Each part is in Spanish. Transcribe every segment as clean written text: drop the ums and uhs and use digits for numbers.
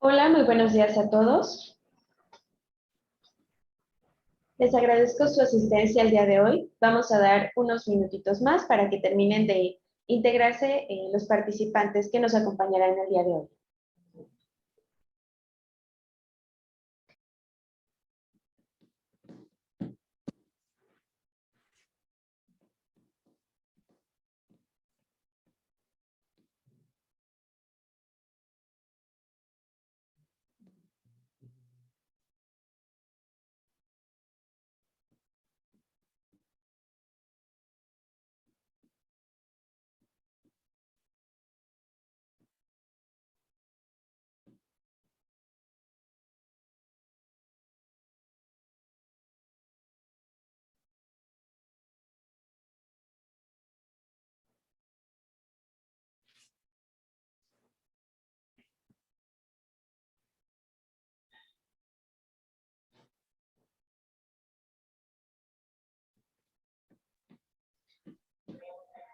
Hola, muy buenos días a todos. Les agradezco su asistencia el día de hoy. Vamos a dar unos minutitos más para que terminen de integrarse los participantes que nos acompañarán el día de hoy.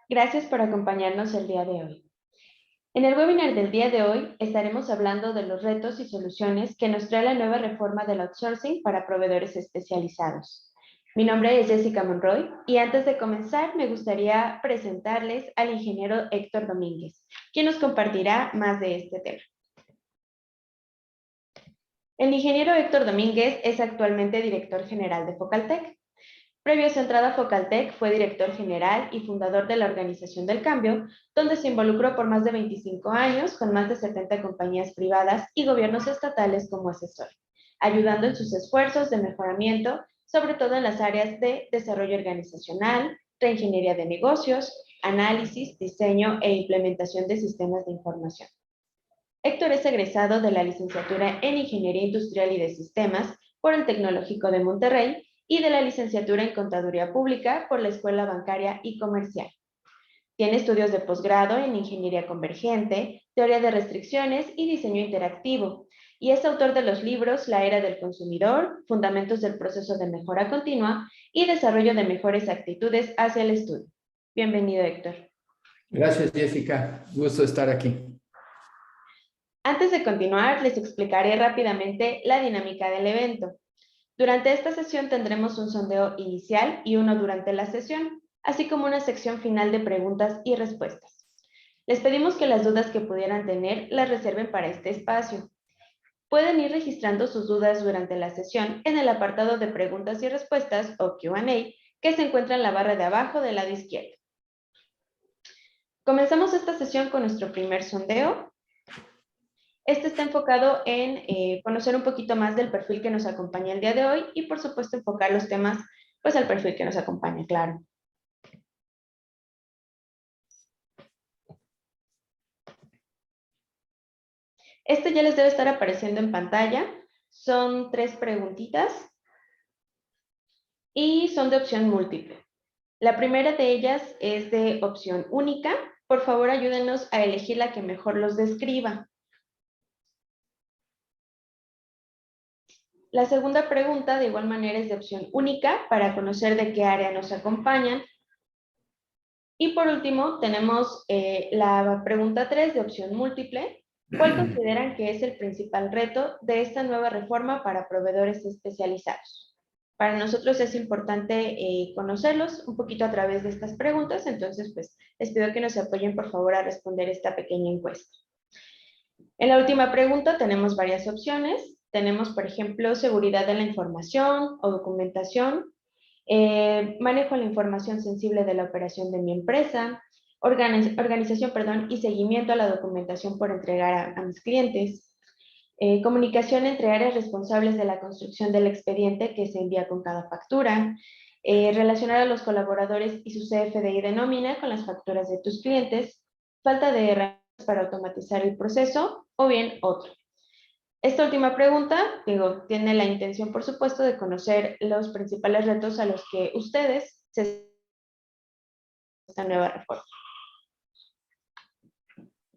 Gracias por acompañarnos el día de hoy. En el webinar del día de hoy estaremos hablando de los retos y soluciones que nos trae la nueva reforma del outsourcing para proveedores especializados. Mi nombre es Jessica Monroy y antes de comenzar me gustaría presentarles al ingeniero Héctor Domínguez, quien nos compartirá más de este tema. El ingeniero Héctor Domínguez es actualmente director general de Focaltec. Previo a su entrada a Focaltec, fue director general y fundador de la Organización del Cambio, donde se involucró por más de 25 años con más de 70 compañías privadas y gobiernos estatales como asesor, ayudando en sus esfuerzos de mejoramiento, sobre todo en las áreas de desarrollo organizacional, reingeniería de negocios, análisis, diseño e implementación de sistemas de información. Héctor es egresado de la licenciatura en Ingeniería Industrial y de Sistemas por el Tecnológico de Monterrey y de la licenciatura en Contaduría Pública por la Escuela Bancaria y Comercial. Tiene estudios de posgrado en Ingeniería Convergente, Teoría de Restricciones y Diseño Interactivo, y es autor de los libros La Era del Consumidor, Fundamentos del Proceso de Mejora Continua y Desarrollo de Mejores Actitudes hacia el Estudio. Bienvenido, Héctor. Gracias, Jessica. Gusto estar aquí. Antes de continuar, les explicaré rápidamente la dinámica del evento. Durante esta sesión tendremos un sondeo inicial y uno durante la sesión, así como una sección final de preguntas y respuestas. Les pedimos que las dudas que pudieran tener las reserven para este espacio. Pueden ir registrando sus dudas durante la sesión en el apartado de preguntas y respuestas o Q&A que se encuentra en la barra de abajo del lado izquierdo. Comenzamos esta sesión con nuestro primer sondeo. Este está enfocado en conocer un poquito más del perfil que nos acompaña el día de hoy y, por supuesto, enfocar los temas pues al perfil que nos acompaña, claro. Este ya les debe estar apareciendo en pantalla. Son 3 preguntitas y son de opción múltiple. La primera de ellas es de opción única. Por favor, ayúdenos a elegir la que mejor los describa. La segunda pregunta, de igual manera, es de opción única para conocer de qué área nos acompañan. Y por último, tenemos la pregunta 3 de opción múltiple. ¿Cuál consideran que es el principal reto de esta nueva reforma para proveedores especializados? Para nosotros es importante conocerlos un poquito a través de estas preguntas, entonces pues les pido que nos apoyen por favor a responder esta pequeña encuesta. En la última pregunta tenemos varias opciones. Tenemos, por ejemplo, seguridad de la información o documentación, manejo la información sensible de la operación de mi empresa, organización y seguimiento a la documentación por entregar a mis clientes, comunicación entre áreas responsables de la construcción del expediente que se envía con cada factura, relacionar a los colaboradores y su CFDI de nómina con las facturas de tus clientes, falta de herramientas para automatizar el proceso o bien otro. Esta última pregunta, tiene la intención, por supuesto, de conocer los principales retos a los que ustedes se esta nueva reforma.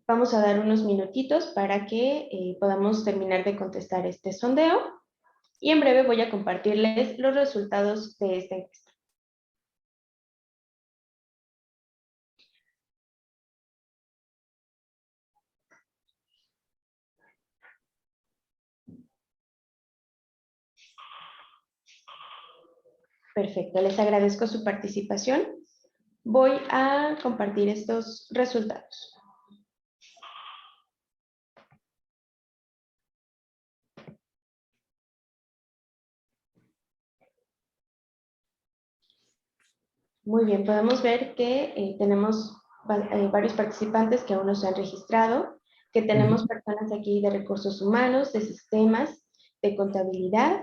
Vamos a dar unos minutitos para que podamos terminar de contestar este sondeo y en breve voy a compartirles los resultados de esta encuesta. Perfecto, les agradezco su participación. Voy a compartir estos resultados. Muy bien, podemos ver que tenemos varios participantes que aún no se han registrado, que tenemos personas aquí de recursos humanos, de sistemas, de contabilidad.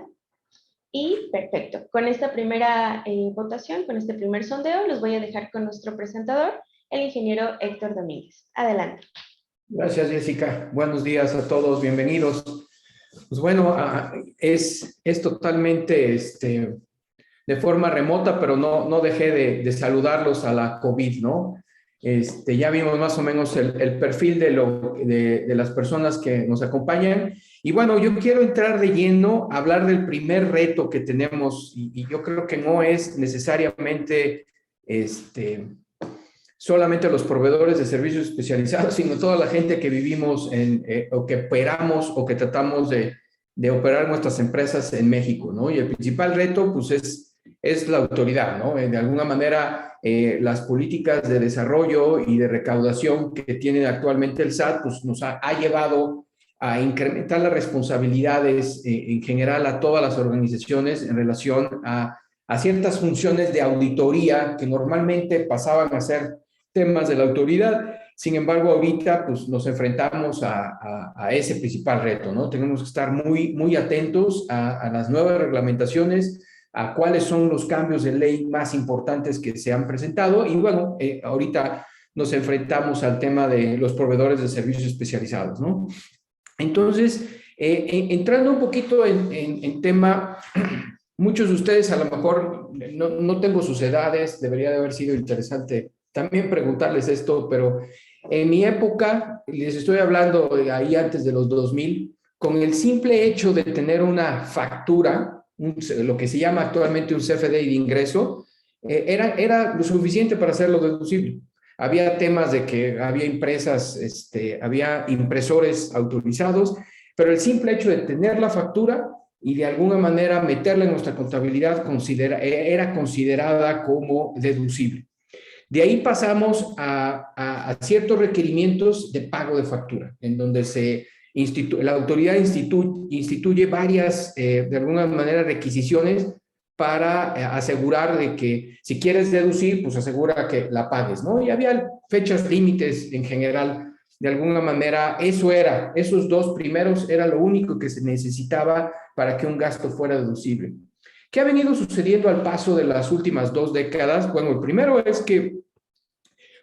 Y perfecto, con esta primera votación, con este primer sondeo, los voy a dejar con nuestro presentador, el ingeniero Héctor Domínguez. Adelante. Gracias, Jessica. Buenos días a todos, bienvenidos. Pues bueno, es totalmente de forma remota, pero no dejé de saludarlos a la COVID, ¿no? Ya vimos más o menos el perfil de las personas que nos acompañan. Y bueno, yo quiero entrar de lleno a hablar del primer reto que tenemos, y yo creo que no es necesariamente solamente los proveedores de servicios especializados, sino toda la gente que vivimos o que operamos o que tratamos de operar nuestras empresas en México, ¿no? Y el principal reto, pues, es la autoridad, ¿no? De alguna manera, las políticas de desarrollo y de recaudación que tiene actualmente el SAT, pues nos ha llevado a incrementar las responsabilidades en general a todas las organizaciones en relación a ciertas funciones de auditoría que normalmente pasaban a ser temas de la autoridad. Sin embargo, ahorita pues, nos enfrentamos a ese principal reto, ¿no? Tenemos que estar muy atentos a las nuevas reglamentaciones, a cuáles son los cambios de ley más importantes que se han presentado. Y bueno, ahorita nos enfrentamos al tema de los proveedores de servicios especializados, ¿no? Entonces, entrando un poquito en tema, muchos de ustedes a lo mejor no tengo sus edades, debería de haber sido interesante también preguntarles esto, pero en mi época, les estoy hablando ahí antes de los 2000, con el simple hecho de tener una factura, lo que se llama actualmente un CFDI de ingreso, era lo suficiente para hacerlo deducible. Había temas de que había empresas, había impresores autorizados, pero el simple hecho de tener la factura y de alguna manera meterla en nuestra contabilidad era considerada como deducible. De ahí pasamos a ciertos requerimientos de pago de factura, en donde la autoridad instituye varias, de alguna manera, requisiciones para asegurar de que si quieres deducir, pues asegura que la pagues, ¿no? Y había fechas límites en general. De alguna manera, esos dos primeros era lo único que se necesitaba para que un gasto fuera deducible. ¿Qué ha venido sucediendo al paso de las últimas 2 décadas? Bueno, el primero es que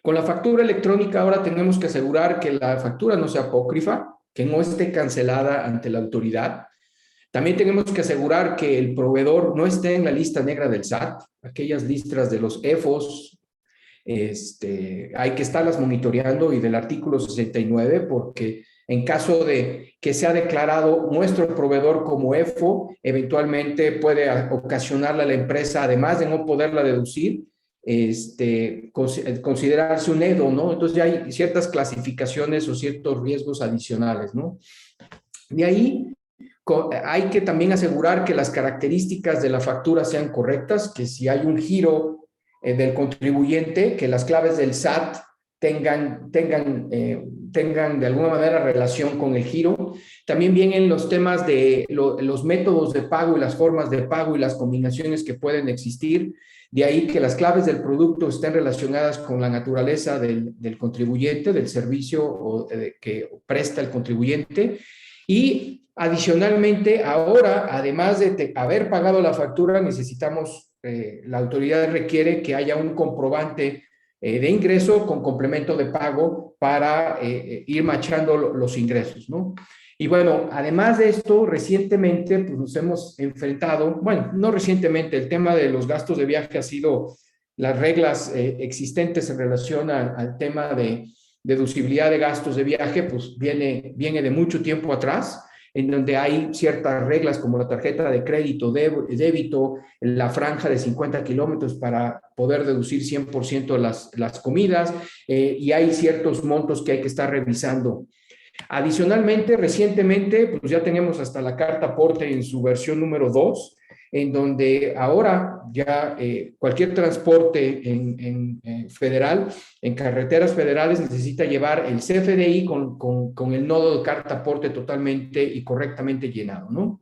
con la factura electrónica ahora tenemos que asegurar que la factura no sea apócrifa, que no esté cancelada ante la autoridad. También tenemos que asegurar que el proveedor no esté en la lista negra del SAT, aquellas listas de los EFOS, hay que estarlas monitoreando, y del artículo 69, porque en caso de que sea declarado nuestro proveedor como EFO, eventualmente puede ocasionarle a la empresa, además de no poderla deducir, considerarse un EDO, ¿no? Entonces ya hay ciertas clasificaciones o ciertos riesgos adicionales, ¿no? De ahí hay que también asegurar que las características de la factura sean correctas, que si hay un giro del contribuyente, que las claves del SAT tengan de alguna manera relación con el giro. También vienen los temas de los métodos de pago y las formas de pago y las combinaciones que pueden existir. De ahí que las claves del producto estén relacionadas con la naturaleza del contribuyente, del servicio que presta el contribuyente. Y adicionalmente, ahora, además de haber pagado la factura, necesitamos, la autoridad requiere que haya un comprobante de ingreso con complemento de pago para ir machando los ingresos, ¿no? Y bueno, además de esto, recientemente pues, nos hemos enfrentado, bueno, no recientemente, el tema de los gastos de viaje ha sido las reglas existentes en relación al tema de deducibilidad de gastos de viaje, pues viene de mucho tiempo atrás, en donde hay ciertas reglas como la tarjeta de crédito, débito, la franja de 50 kilómetros para poder deducir 100% las comidas, y hay ciertos montos que hay que estar revisando. Adicionalmente, recientemente, pues ya tenemos hasta la carta aporte en su versión número 2, en donde ahora ya cualquier transporte federal, en carreteras federales, necesita llevar el CFDI con el nodo de carta aporte totalmente y correctamente llenado, ¿no?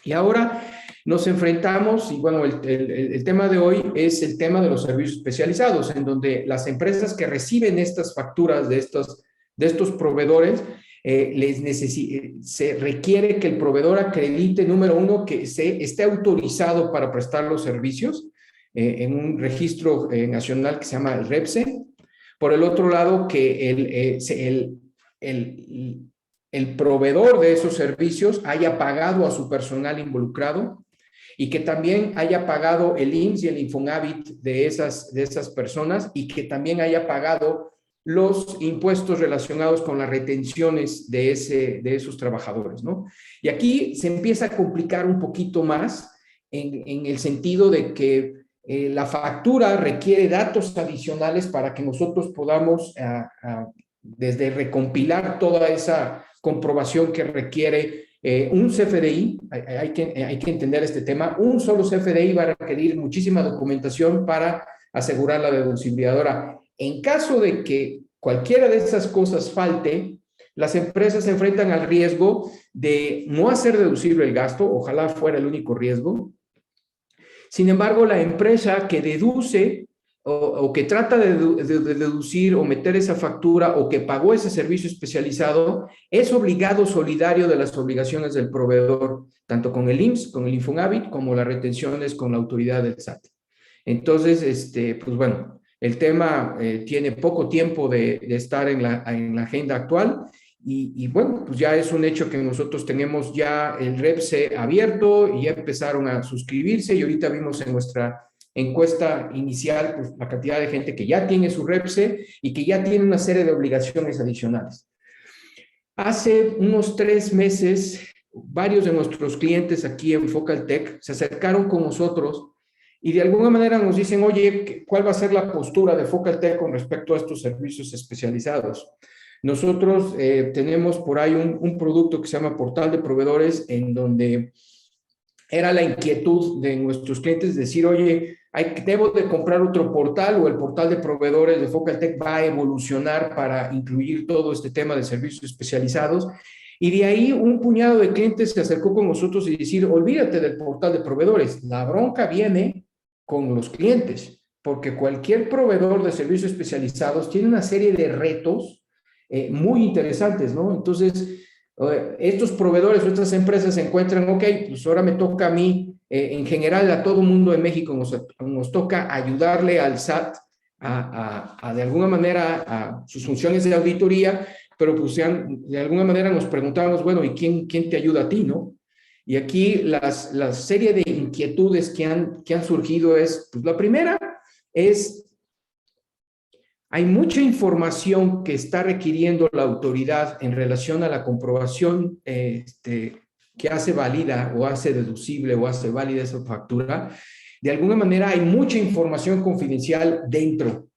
Y ahora nos enfrentamos, y bueno, el tema de hoy es el tema de los servicios especializados, en donde las empresas que reciben estas facturas de estos proveedores, se requiere que el proveedor acredite, número uno, que esté autorizado para prestar los servicios en un registro nacional que se llama el REPSE. Por el otro lado, que el proveedor de esos servicios haya pagado a su personal involucrado y que también haya pagado el IMSS y el Infonavit de esas personas y que también haya pagado los impuestos relacionados con las retenciones de esos trabajadores, ¿no? Y aquí se empieza a complicar un poquito más en el sentido de que la factura requiere datos adicionales para que nosotros podamos desde recompilar toda esa comprobación que requiere un CFDI. Hay que entender este tema. Un solo CFDI va a requerir muchísima documentación para asegurar la deducibilidad. Ahora, en caso de que cualquiera de esas cosas falte, las empresas se enfrentan al riesgo de no hacer deducible el gasto, ojalá fuera el único riesgo. Sin embargo, la empresa que deduce o que trata de deducir o meter esa factura o que pagó ese servicio especializado, es obligado solidario de las obligaciones del proveedor, tanto con el IMSS, con el Infonavit, como las retenciones con la autoridad del SAT. Entonces, pues bueno, el tema tiene poco tiempo de estar en la agenda actual. Y bueno, pues ya es un hecho que nosotros tenemos ya el REPSE abierto y ya empezaron a suscribirse y ahorita vimos en nuestra encuesta inicial pues, la cantidad de gente que ya tiene su REPSE y que ya tiene una serie de obligaciones adicionales. Hace unos 3 meses, varios de nuestros clientes aquí en Focaltec se acercaron con nosotros y de alguna manera nos dicen, oye, ¿cuál va a ser la postura de Focaltec con respecto a estos servicios especializados? Nosotros tenemos por ahí un producto que se llama Portal de Proveedores, en donde era la inquietud de nuestros clientes decir, oye, debo de comprar otro portal o el portal de proveedores de Focaltec va a evolucionar para incluir todo este tema de servicios especializados. Y de ahí un puñado de clientes se acercó con nosotros y decir, olvídate del portal de proveedores, la bronca viene con los clientes, porque cualquier proveedor de servicios especializados tiene una serie de retos muy interesantes, ¿no? Entonces, estos proveedores o estas empresas se encuentran, ok, pues ahora me toca a mí, en general a todo mundo en México nos toca ayudarle al SAT de alguna manera a sus funciones de auditoría, pero pues de alguna manera nos preguntamos, bueno, ¿y quién te ayuda a ti, no? Y aquí la serie de inquietudes que han surgido es, pues la primera es, hay mucha información que está requiriendo la autoridad en relación a la comprobación que hace válida o hace deducible o hace válida esa factura. De alguna manera hay mucha información confidencial dentro.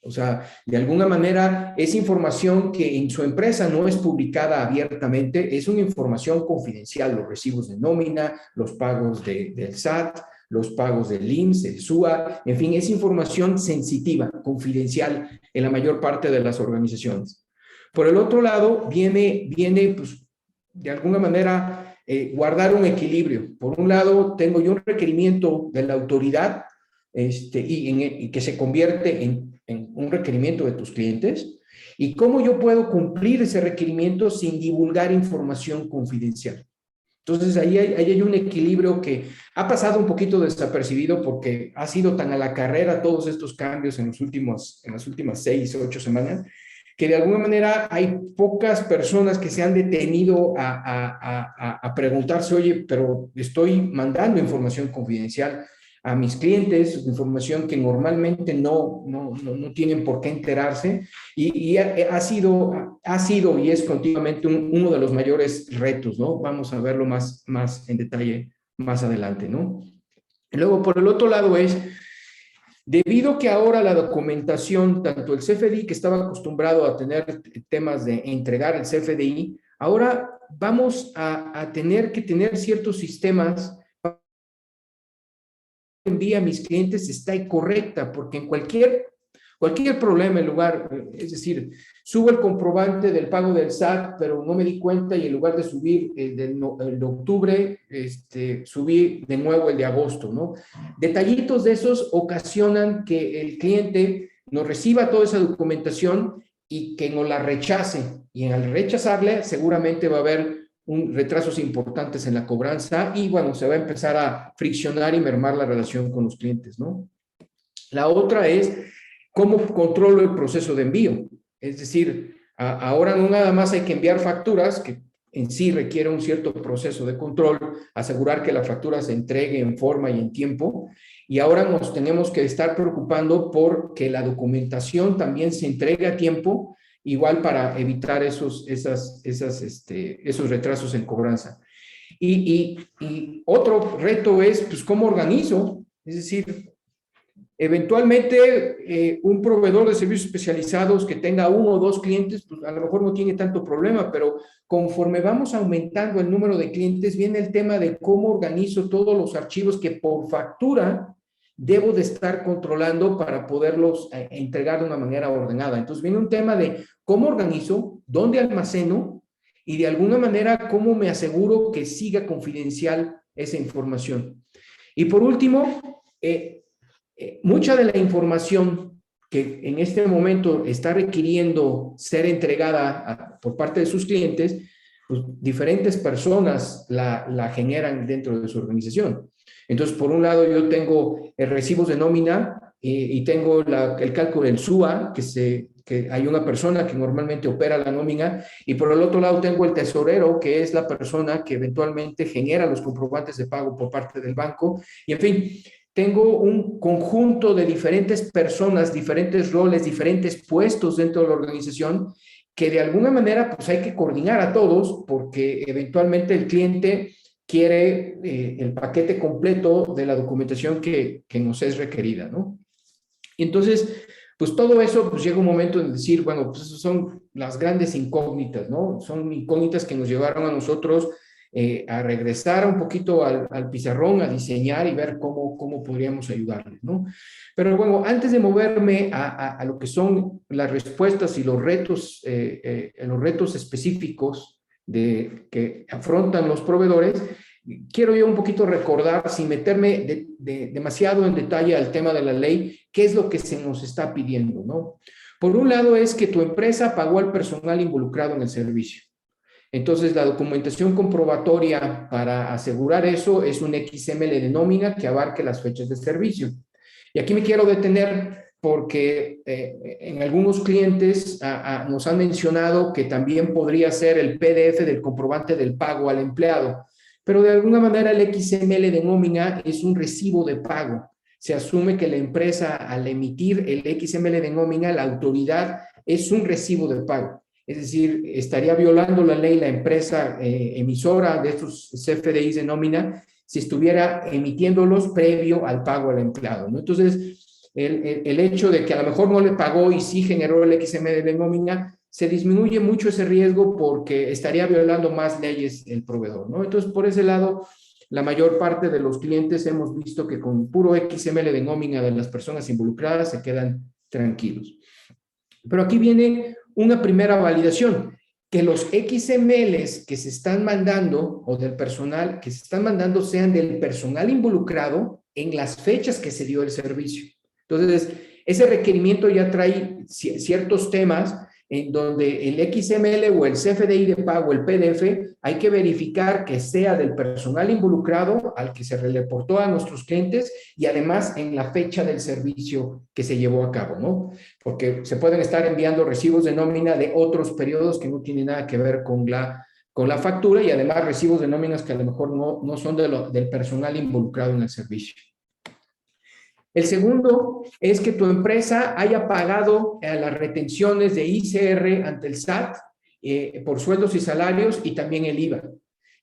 O sea, de alguna manera es información que en su empresa no es publicada abiertamente, es una información confidencial, los recibos de nómina, los pagos del SAT, los pagos del IMSS, el SUA, en fin, es información sensitiva, confidencial en la mayor parte de las organizaciones. Por el otro lado, viene pues, de alguna manera, guardar un equilibrio. Por un lado, tengo yo un requerimiento de la autoridad y que se convierte en un requerimiento de tus clientes, y cómo yo puedo cumplir ese requerimiento sin divulgar información confidencial. Entonces, ahí hay un equilibrio que ha pasado un poquito desapercibido porque ha sido tan a la carrera todos estos cambios en las últimas 6 o 8 semanas, que de alguna manera hay pocas personas que se han detenido a preguntarse, oye, pero estoy mandando información confidencial a mis clientes, información que normalmente no tienen por qué enterarse, y ha sido y es continuamente uno de los mayores retos, ¿no? Vamos a verlo más en detalle más adelante, ¿no? Y luego, por el otro lado es, debido que ahora la documentación, tanto el CFDI que estaba acostumbrado a tener temas de entregar el CFDI, ahora vamos a tener que tener ciertos sistemas envía a mis clientes está correcta, porque en cualquier problema, en lugar, es decir, subo el comprobante del pago del SAT, pero no me di cuenta y en lugar de subir el de octubre, subí de nuevo el de agosto, ¿no? Detallitos de esos ocasionan que el cliente nos reciba toda esa documentación y que nos la rechace. Y al rechazarle, seguramente va a haber retrasos importantes en la cobranza y, bueno, se va a empezar a friccionar y mermar la relación con los clientes, ¿no? La otra es cómo controlo el proceso de envío. Es decir, ahora no nada más hay que enviar facturas, que en sí requiere un cierto proceso de control, asegurar que la factura se entregue en forma y en tiempo, y ahora nos tenemos que estar preocupando por que la documentación también se entregue a tiempo, igual para evitar esos retrasos en cobranza. Y otro reto es, pues, ¿cómo organizo? Es decir, eventualmente, un proveedor de servicios especializados que tenga 1 o 2 clientes, pues a lo mejor no tiene tanto problema, pero conforme vamos aumentando el número de clientes, viene el tema de cómo organizo todos los archivos que por factura debo de estar controlando para poderlos entregar de una manera ordenada. Entonces viene un tema de cómo organizo, dónde almaceno y de alguna manera cómo me aseguro que siga confidencial esa información. Y por último, mucha de la información que en este momento está requiriendo ser entregada por parte de sus clientes, pues diferentes personas la generan dentro de su organización. Entonces, por un lado, yo tengo recibos de nómina y tengo el cálculo del SUA, que hay una persona que normalmente opera la nómina, y por el otro lado tengo el tesorero, que es la persona que eventualmente genera los comprobantes de pago por parte del banco, y en fin, tengo un conjunto de diferentes personas, diferentes roles, diferentes puestos dentro de la organización que de alguna manera pues hay que coordinar a todos porque eventualmente el cliente quiere el paquete completo de la documentación que nos es requerida, ¿no? Y entonces, pues todo eso, pues llega un momento de decir, bueno, pues esas son las grandes incógnitas, ¿no? Son incógnitas que nos llevaron a nosotros a regresar un poquito al pizarrón, a diseñar y ver cómo podríamos ayudarles, ¿no? Pero bueno, antes de moverme a lo que son las respuestas y los retos específicos que afrontan los proveedores, quiero yo un poquito recordar, sin meterme demasiado en detalle al tema de la ley, qué es lo que se nos está pidiendo, ¿no? Por un lado es que tu empresa pagó al personal involucrado en el servicio. Entonces, la documentación comprobatoria para asegurar eso es un XML de nómina que abarque las fechas de servicio. Y aquí me quiero detener porque en algunos clientes nos han mencionado que también podría ser el PDF del comprobante del pago al empleado. Pero de alguna manera el XML de nómina es un recibo de pago. Se asume que la empresa, al emitir el XML de nómina, la autoridad es un recibo de pago. Es decir, estaría violando la ley la empresa emisora de estos CFDIs de nómina si estuviera emitiéndolos previo al pago al empleado, ¿no? Entonces, el hecho de que a lo mejor no le pagó y sí generó el XML de nómina, se disminuye mucho ese riesgo porque estaría violando más leyes el proveedor, ¿no? Entonces, por ese lado, la mayor parte de los clientes hemos visto que con puro XML de nómina de las personas involucradas se quedan tranquilos. Pero aquí viene una primera validación, que los XMLs que se están mandando o del personal que se están mandando sean del personal involucrado en las fechas que se dio el servicio. Entonces, ese requerimiento ya trae ciertos temas en donde el XML o el CFDI de pago, el PDF, hay que verificar que sea del personal involucrado al que se reportó a nuestros clientes y además en la fecha del servicio que se llevó a cabo, ¿no? Porque se pueden estar enviando recibos de nómina de otros periodos que no tienen nada que ver con la factura y además recibos de nóminas que a lo mejor no son del personal involucrado en el servicio. El segundo es que tu empresa haya pagado las retenciones de ICR ante el SAT por sueldos y salarios y también el IVA.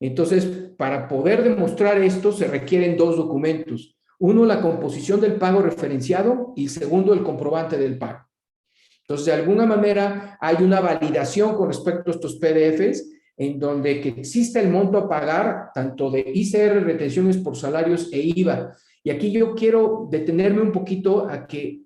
Entonces, para poder demostrar esto se requieren 2 documentos. Uno, la composición del pago referenciado y segundo, el comprobante del pago. Entonces, de alguna manera hay una validación con respecto a estos PDFs en donde que existe el monto a pagar tanto de ICR, retenciones por salarios e IVA. Y aquí yo quiero detenerme un poquito a que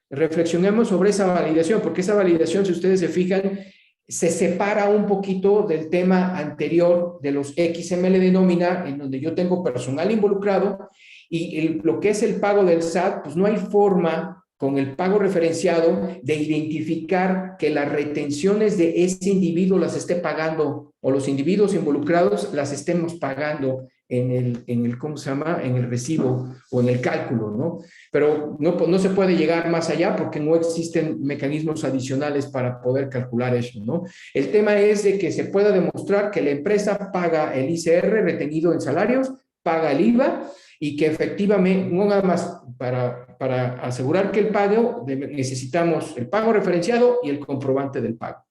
reflexionemos sobre esa validación, porque esa validación, si ustedes se fijan, se separa un poquito del tema anterior de los XML de nómina, en donde yo tengo personal involucrado, y lo que es el pago del SAT, pues no hay forma con el pago referenciado de identificar que las retenciones de ese individuo las esté pagando, o los individuos involucrados las estemos pagando en el ¿cómo se llama? En el recibo o en el cálculo, ¿no? Pero no se puede llegar más allá porque no existen mecanismos adicionales para poder calcular eso, ¿no? El tema es de que se pueda demostrar que la empresa paga el ICR retenido en salarios, paga el IVA, y que efectivamente, no nada más para asegurar que el pago, necesitamos el pago referenciado y el comprobante del pago.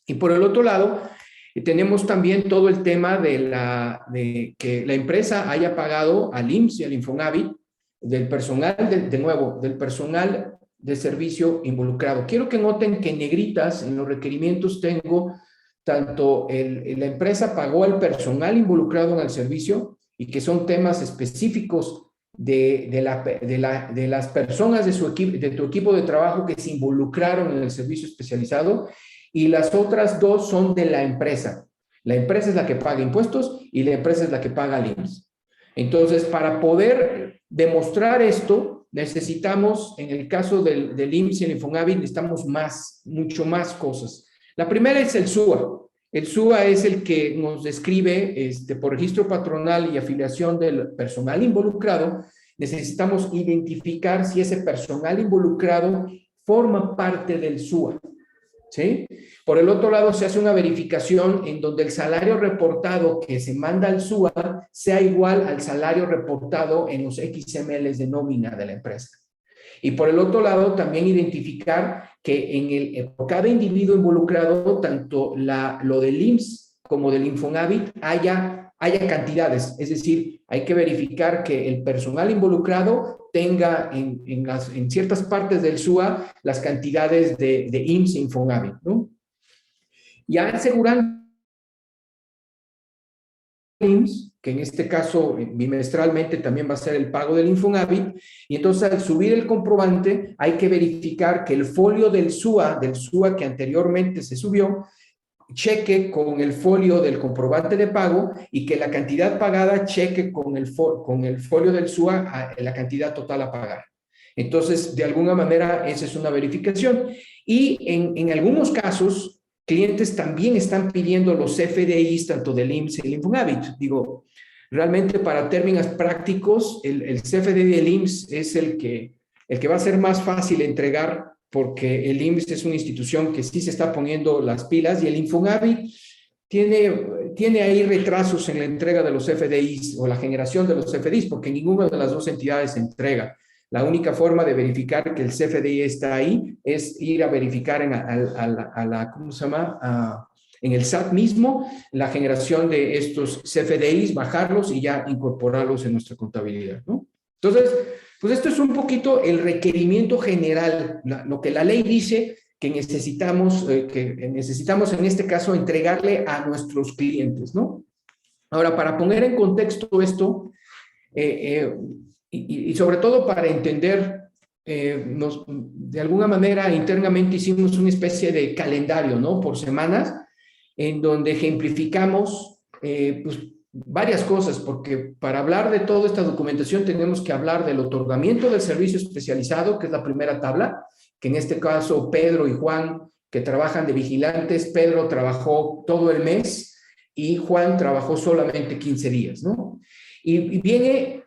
Y por el otro lado, tenemos también todo el tema de que la empresa haya pagado al IMSS y al Infonavit del personal, de nuevo, del personal de servicio involucrado. Quiero que noten que en negritas, en los requerimientos, tengo tanto la empresa pagó al personal involucrado en el servicio, y que son temas específicos de las personas de tu equipo de trabajo que se involucraron en el servicio especializado, y las otras dos son de la empresa. La empresa es la que paga impuestos y la empresa es la que paga el IMSS. Entonces, para poder demostrar esto, necesitamos, en el caso del IMSS y el Infonavit, necesitamos mucho más cosas. La primera es el SUA. El SUA es el que nos describe, por registro patronal y afiliación del personal involucrado, necesitamos identificar si ese personal involucrado forma parte del SUA, ¿sí? Por el otro lado, se hace una verificación en donde el salario reportado que se manda al SUA sea igual al salario reportado en los XMLs de nómina de la empresa. Y por el otro lado, también identificar que por cada individuo involucrado, tanto lo del IMSS como del Infonavit, haya cantidades. Es decir, hay que verificar que el personal involucrado tenga en ciertas partes del SUA las cantidades de IMSS e Infonavit, ¿no? Ya asegurando IMSS, que en este caso bimestralmente también va a ser el pago del Infonavit, y entonces al subir el comprobante hay que verificar que el folio del SUA que anteriormente se subió, cheque con el folio del comprobante de pago, y que la cantidad pagada cheque con el folio del SUA la cantidad total a pagar. Entonces, de alguna manera, esa es una verificación. Y en algunos casos, clientes también están pidiendo los CFDIs tanto del IMSS y el Infonavit. Digo, realmente para términos prácticos, el CFDI del IMSS es el que va a ser más fácil entregar, porque el IMSS es una institución que sí se está poniendo las pilas, y el Infonavit tiene ahí retrasos en la entrega de los CFDIs o la generación de los CFDIs, porque ninguna de las dos entidades se entrega. La única forma de verificar que el CFDI está ahí es ir a verificar ¿cómo se llama? En el SAT mismo, la generación de estos CFDIs, bajarlos y ya incorporarlos en nuestra contabilidad, ¿no? Entonces, pues esto es un poquito el requerimiento general, lo que la ley dice que necesitamos en este caso entregarle a nuestros clientes, ¿no? Ahora, para poner en contexto esto, y sobre todo para entender, de alguna manera internamente hicimos una especie de calendario, ¿no? Por semanas, en donde ejemplificamos pues, varias cosas, porque para hablar de toda esta documentación tenemos que hablar del otorgamiento del servicio especializado, que es la primera tabla, que en este caso Pedro y Juan, que trabajan de vigilantes, Pedro trabajó todo el mes y Juan trabajó solamente 15 días, ¿no? Y viene,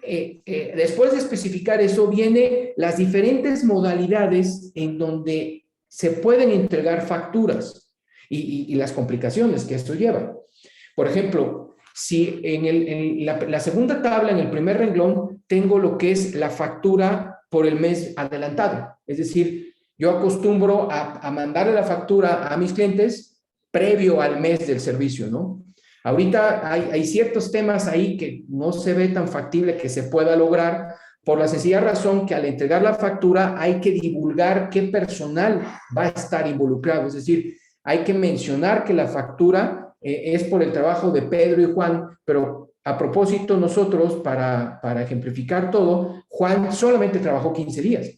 después de especificar eso, viene las diferentes modalidades en donde se pueden entregar facturas y las complicaciones que esto lleva. Por ejemplo, si en la segunda tabla, en el primer renglón, tengo lo que es la factura por el mes adelantado. Es decir, yo acostumbro a mandarle la factura a mis clientes previo al mes del servicio, ¿no? Ahorita hay ciertos temas ahí que no se ve tan factible que se pueda lograr, por la sencilla razón que al entregar la factura hay que divulgar qué personal va a estar involucrado. Es decir, hay que mencionar que la factura es por el trabajo de Pedro y Juan, pero a propósito, nosotros, para ejemplificar todo, Juan solamente trabajó 15 días.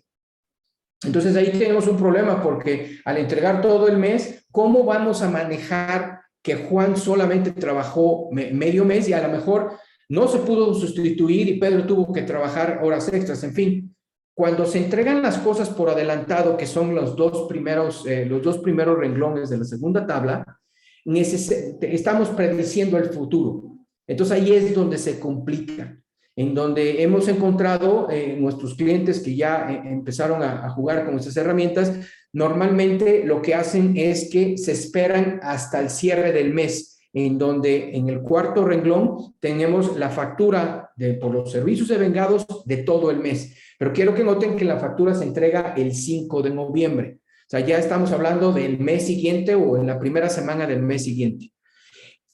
Entonces ahí tenemos un problema porque al entregar todo el mes, ¿cómo vamos a manejar que Juan solamente trabajó medio mes y a lo mejor no se pudo sustituir y Pedro tuvo que trabajar horas extras? En fin, cuando se entregan las cosas por adelantado, que son los dos primeros renglones de la segunda tabla, estamos prediciendo el futuro. Entonces ahí es donde se complica, en donde hemos encontrado nuestros clientes que ya empezaron a jugar con estas herramientas. Normalmente lo que hacen es que se esperan hasta el cierre del mes, en donde en el cuarto renglón tenemos la factura por los servicios de vengados de todo el mes. Pero quiero que noten que la factura se entrega el 5 de noviembre. O sea, ya estamos hablando del mes siguiente o en la primera semana del mes siguiente.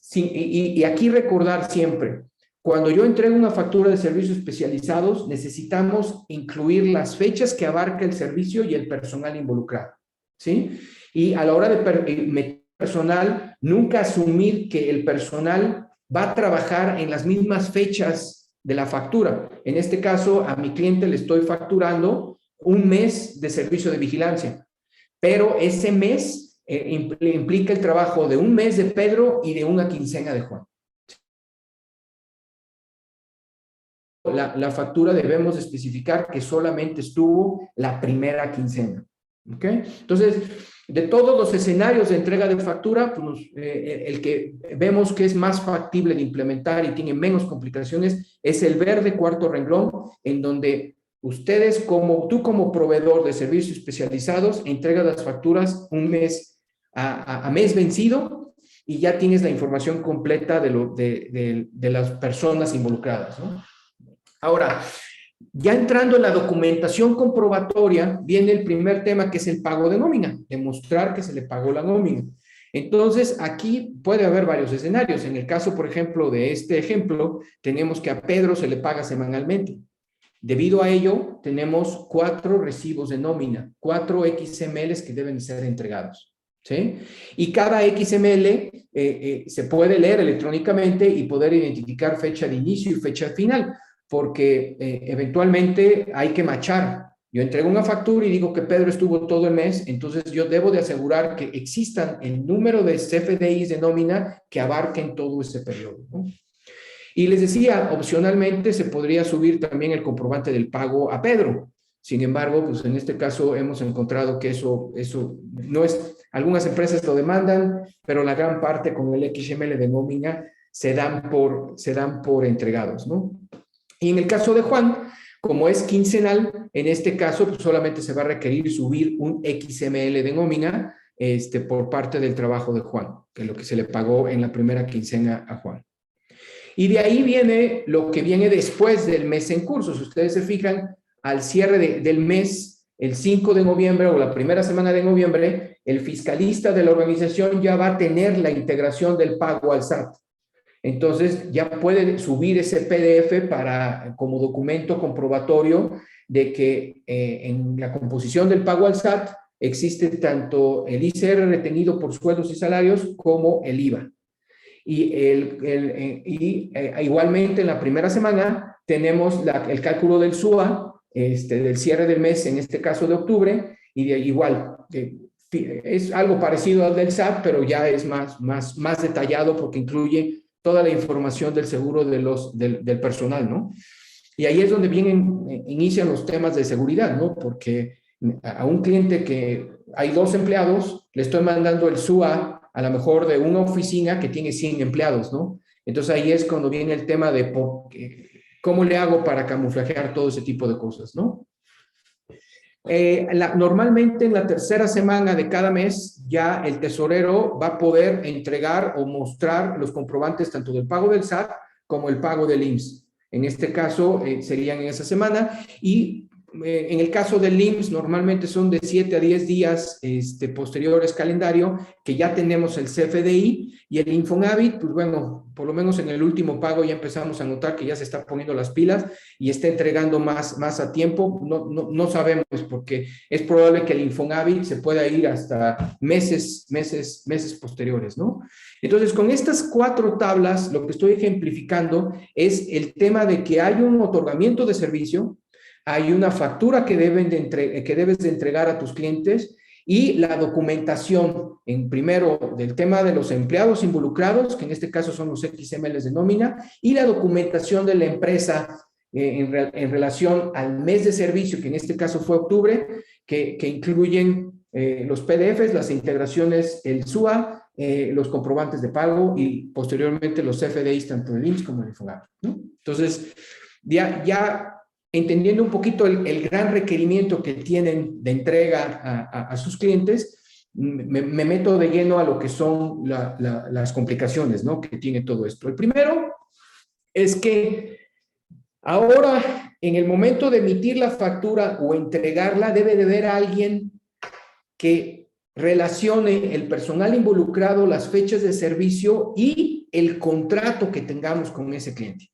Sí, y aquí recordar siempre, cuando yo entrego una factura de servicios especializados, necesitamos incluir las fechas que abarca el servicio y el personal involucrado, ¿sí? Y a la hora de meter personal, nunca asumir que el personal va a trabajar en las mismas fechas de la factura. En este caso, a mi cliente le estoy facturando un mes de servicio de vigilancia, pero ese mes implica el trabajo de un mes de Pedro y de una quincena de Juan. La factura debemos especificar que solamente estuvo la primera quincena. ¿Ok? Entonces, de todos los escenarios de entrega de factura, pues, el que vemos que es más factible de implementar y tiene menos complicaciones es el verde cuarto renglón, en donde ustedes, tú como proveedor de servicios especializados, entregas las facturas un mes a mes vencido y ya tienes la información completa de las personas involucradas, ¿no? Ahora, ya entrando en la documentación comprobatoria, viene el primer tema, que es el pago de nómina, demostrar que se le pagó la nómina. Entonces, aquí puede haber varios escenarios. En el caso, por ejemplo, de este ejemplo, tenemos que a Pedro se le paga semanalmente. Debido a ello, tenemos 4 recibos de nómina, 4 XMLs que deben ser entregados, ¿sí? Y cada XML se puede leer electrónicamente y poder identificar fecha de inicio y fecha final, porque eventualmente hay que machar. Yo entrego una factura y digo que Pedro estuvo todo el mes, entonces yo debo de asegurar que existan el número de CFDIs de nómina que abarquen todo ese periodo, ¿no? Y les decía, opcionalmente se podría subir también el comprobante del pago a Pedro. Sin embargo, pues en este caso hemos encontrado que eso no es, algunas empresas lo demandan, pero la gran parte con el XML de nómina se dan por entregados, ¿no? Y en el caso de Juan, como es quincenal, en este caso pues solamente se va a requerir subir un XML de nómina por parte del trabajo de Juan, que es lo que se le pagó en la primera quincena a Juan. Y de ahí viene lo que viene después del mes en curso. Si ustedes se fijan, al cierre del mes, el 5 de noviembre o la primera semana de noviembre, el fiscalista de la organización ya va a tener la integración del pago al SAT. Entonces, ya puede subir ese PDF como documento comprobatorio de que en la composición del pago al SAT existe tanto el ICR retenido por sueldos y salarios como el IVA. Y igualmente en la primera semana tenemos el cálculo del SUA, del cierre del mes, en este caso de octubre, y igual, es algo parecido al del SAT, pero ya es más detallado porque incluye toda la información del seguro del personal, ¿no? Y ahí es donde inician los temas de seguridad, ¿no? Porque a un cliente que hay 2 empleados, le estoy mandando el SUA a lo mejor de una oficina que tiene 100 empleados, ¿no? Entonces ahí es cuando viene el tema de cómo le hago para camuflajear todo ese tipo de cosas, ¿no? Normalmente en la tercera semana de cada mes ya el tesorero va a poder entregar o mostrar los comprobantes tanto del pago del SAT como el pago del IMSS. En este caso serían en esa semana y En el caso del IMSS, normalmente son de 7 a 10 días posteriores calendario, que ya tenemos el CFDI, y el Infonavit, pues bueno, por lo menos en el último pago ya empezamos a notar que ya se está poniendo las pilas y está entregando más a tiempo. No sabemos, porque es probable que el Infonavit se pueda ir hasta meses posteriores, ¿no? Entonces, con estas 4 tablas, lo que estoy ejemplificando es el tema de que hay un otorgamiento de servicio, hay una factura que debes de entregar a tus clientes, y la documentación, en primero, del tema de los empleados involucrados, que en este caso son los XMLs de nómina, y la documentación de la empresa en relación al mes de servicio, que en este caso fue octubre, que incluyen los PDFs, las integraciones, el SUA, los comprobantes de pago y posteriormente los FDIs, tanto del IMSS como del Infonavit, ¿no? Entonces, ya entendiendo un poquito el gran requerimiento que tienen de entrega a sus clientes, me meto de lleno a lo que son las complicaciones, ¿no?, que tiene todo esto. El primero es que ahora, en el momento de emitir la factura o entregarla, debe de haber alguien que relacione el personal involucrado, las fechas de servicio y el contrato que tengamos con ese cliente.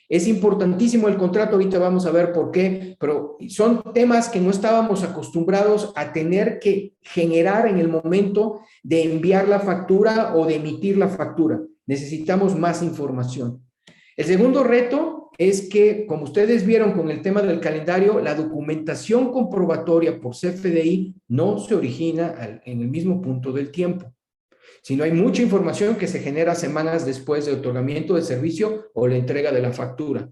Es importantísimo el contrato, ahorita vamos a ver por qué, pero son temas que no estábamos acostumbrados a tener que generar en el momento de enviar la factura o de emitir la factura. Necesitamos más información. El segundo reto es que, como ustedes vieron con el tema del calendario, la documentación comprobatoria por CFDI no se origina en el mismo punto del tiempo, sino hay mucha información que se genera semanas después del otorgamiento de servicio o la entrega de la factura.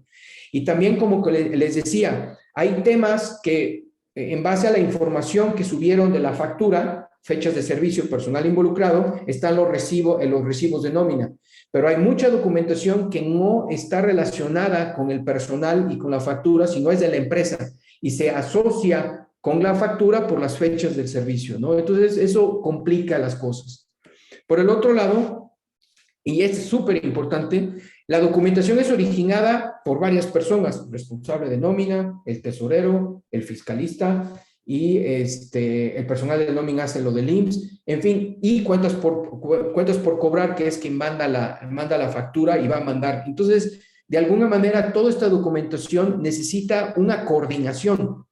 Y también, como les decía, hay temas que, en base a la información que subieron de la factura, fechas de servicio, personal involucrado, están los recibos de nómina. Pero hay mucha documentación que no está relacionada con el personal y con la factura, sino es de la empresa y se asocia con la factura por las fechas del servicio, ¿no? Entonces, eso complica las cosas. Por el otro lado, y es súper importante, la documentación es originada por varias personas: responsable de nómina, el tesorero, el fiscalista, y el personal de nómina hace lo del IMSS, en fin, y cuentas por cobrar, que es quien manda la factura y va a mandar. Entonces, de alguna manera, toda esta documentación necesita una coordinación,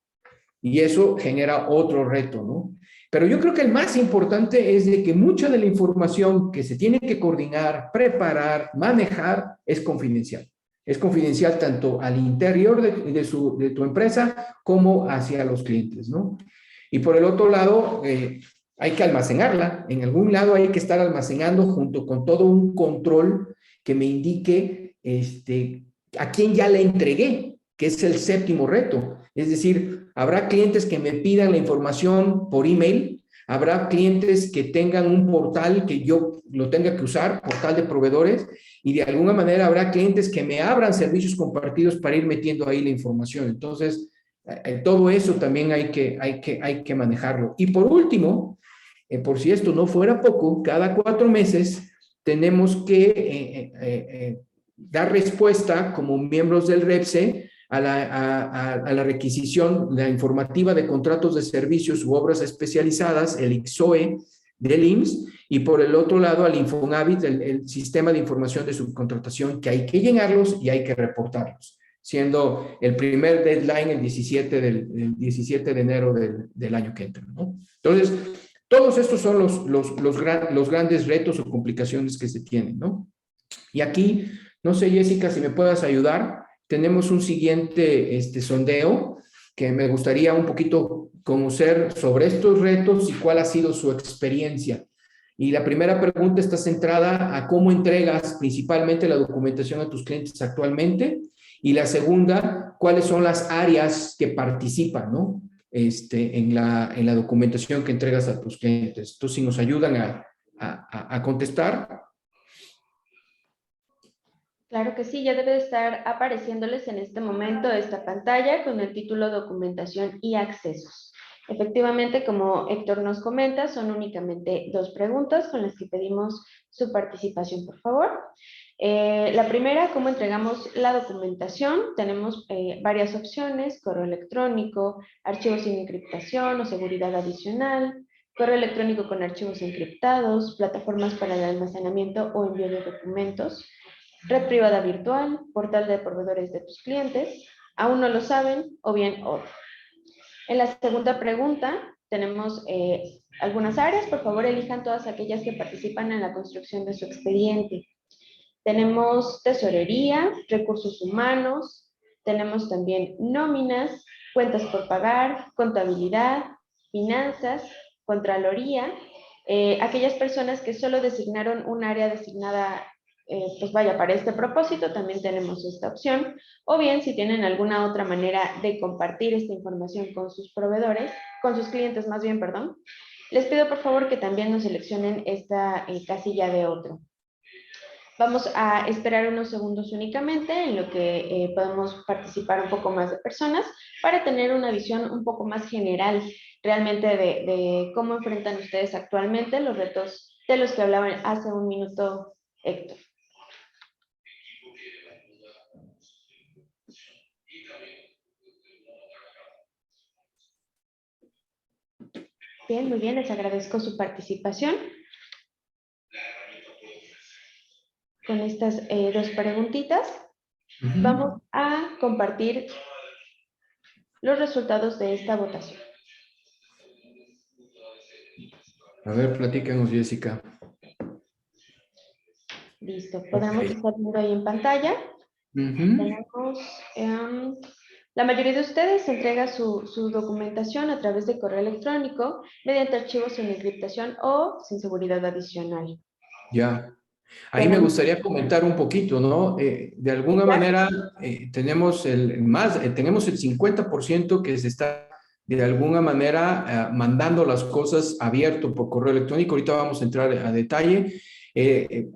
y eso genera otro reto, ¿no? Pero yo creo que el más importante es de que mucha de la información que se tiene que coordinar, preparar, manejar, es confidencial. Es confidencial tanto al interior de tu empresa como hacia los clientes, ¿no? Y por el otro lado, hay que almacenarla. En algún lado hay que estar almacenando junto con todo un control que me indique a quién ya le entregué, que es el séptimo reto. Es decir, habrá clientes que me pidan la información por email, habrá clientes que tengan un portal que yo lo tenga que usar, portal de proveedores, y de alguna manera habrá clientes que me abran servicios compartidos para ir metiendo ahí la información. Entonces, todo eso también hay que manejarlo. Y por último, por si esto no fuera poco, cada 4 meses tenemos que dar respuesta como miembros del REPSE a la requisición, la informativa de contratos de servicios u obras especializadas, el ICSOE del IMSS, y por el otro lado al Infonavit, el sistema de información de subcontratación, que hay que llenarlos y hay que reportarlos, siendo el primer deadline el 17 de enero del año que entra, ¿no? Entonces, todos estos son los grandes retos o complicaciones que se tienen, ¿no? Y aquí, no sé, Jessica, si me puedas ayudar, tenemos un siguiente sondeo que me gustaría un poquito conocer sobre estos retos y cuál ha sido su experiencia. Y la primera pregunta está centrada a cómo entregas principalmente la documentación a tus clientes actualmente, y la segunda, cuáles son las áreas que participan, ¿no? En la documentación que entregas a tus clientes. Entonces, si nos ayudan a contestar. Claro que sí, ya debe estar apareciéndoles en este momento esta pantalla con el título Documentación y Accesos. Efectivamente, como Héctor nos comenta, son únicamente 2 preguntas con las que pedimos su participación, por favor. La primera, ¿cómo entregamos la documentación? Tenemos varias opciones: correo electrónico, archivos sin encriptación o seguridad adicional, correo electrónico con archivos encriptados, plataformas para el almacenamiento o envío de documentos, red privada virtual, portal de proveedores de tus clientes, aún no lo saben, o bien otro. En la segunda pregunta tenemos algunas áreas. Por favor, elijan todas aquellas que participan en la construcción de su expediente. Tenemos tesorería, recursos humanos, tenemos también nóminas, cuentas por pagar, contabilidad, finanzas, contraloría. Aquellas personas que solo designaron un área designada, pues vaya, para este propósito, también tenemos esta opción. O bien, si tienen alguna otra manera de compartir esta información con sus proveedores, con sus clientes más bien, perdón, les pido por favor que también nos seleccionen esta casilla de otro. Vamos a esperar unos segundos únicamente en lo que podemos participar un poco más de personas para tener una visión un poco más general realmente de cómo enfrentan ustedes actualmente los retos de los que hablaban hace un minuto Héctor. Bien, muy bien, les agradezco su participación con estas 2 preguntitas. Vamos a compartir los resultados de esta votación. A ver, platícanos, Jessica. Listo, podemos estar viendo ahí en pantalla. Tenemos, la mayoría de ustedes entrega su documentación a través de correo electrónico mediante archivos sin encriptación o sin seguridad adicional. Ya. Ahí me gustaría comentar un poquito, ¿no? De alguna manera tenemos tenemos el 50% que se está de alguna manera mandando las cosas abierto por correo electrónico. Ahorita vamos a entrar a detalle.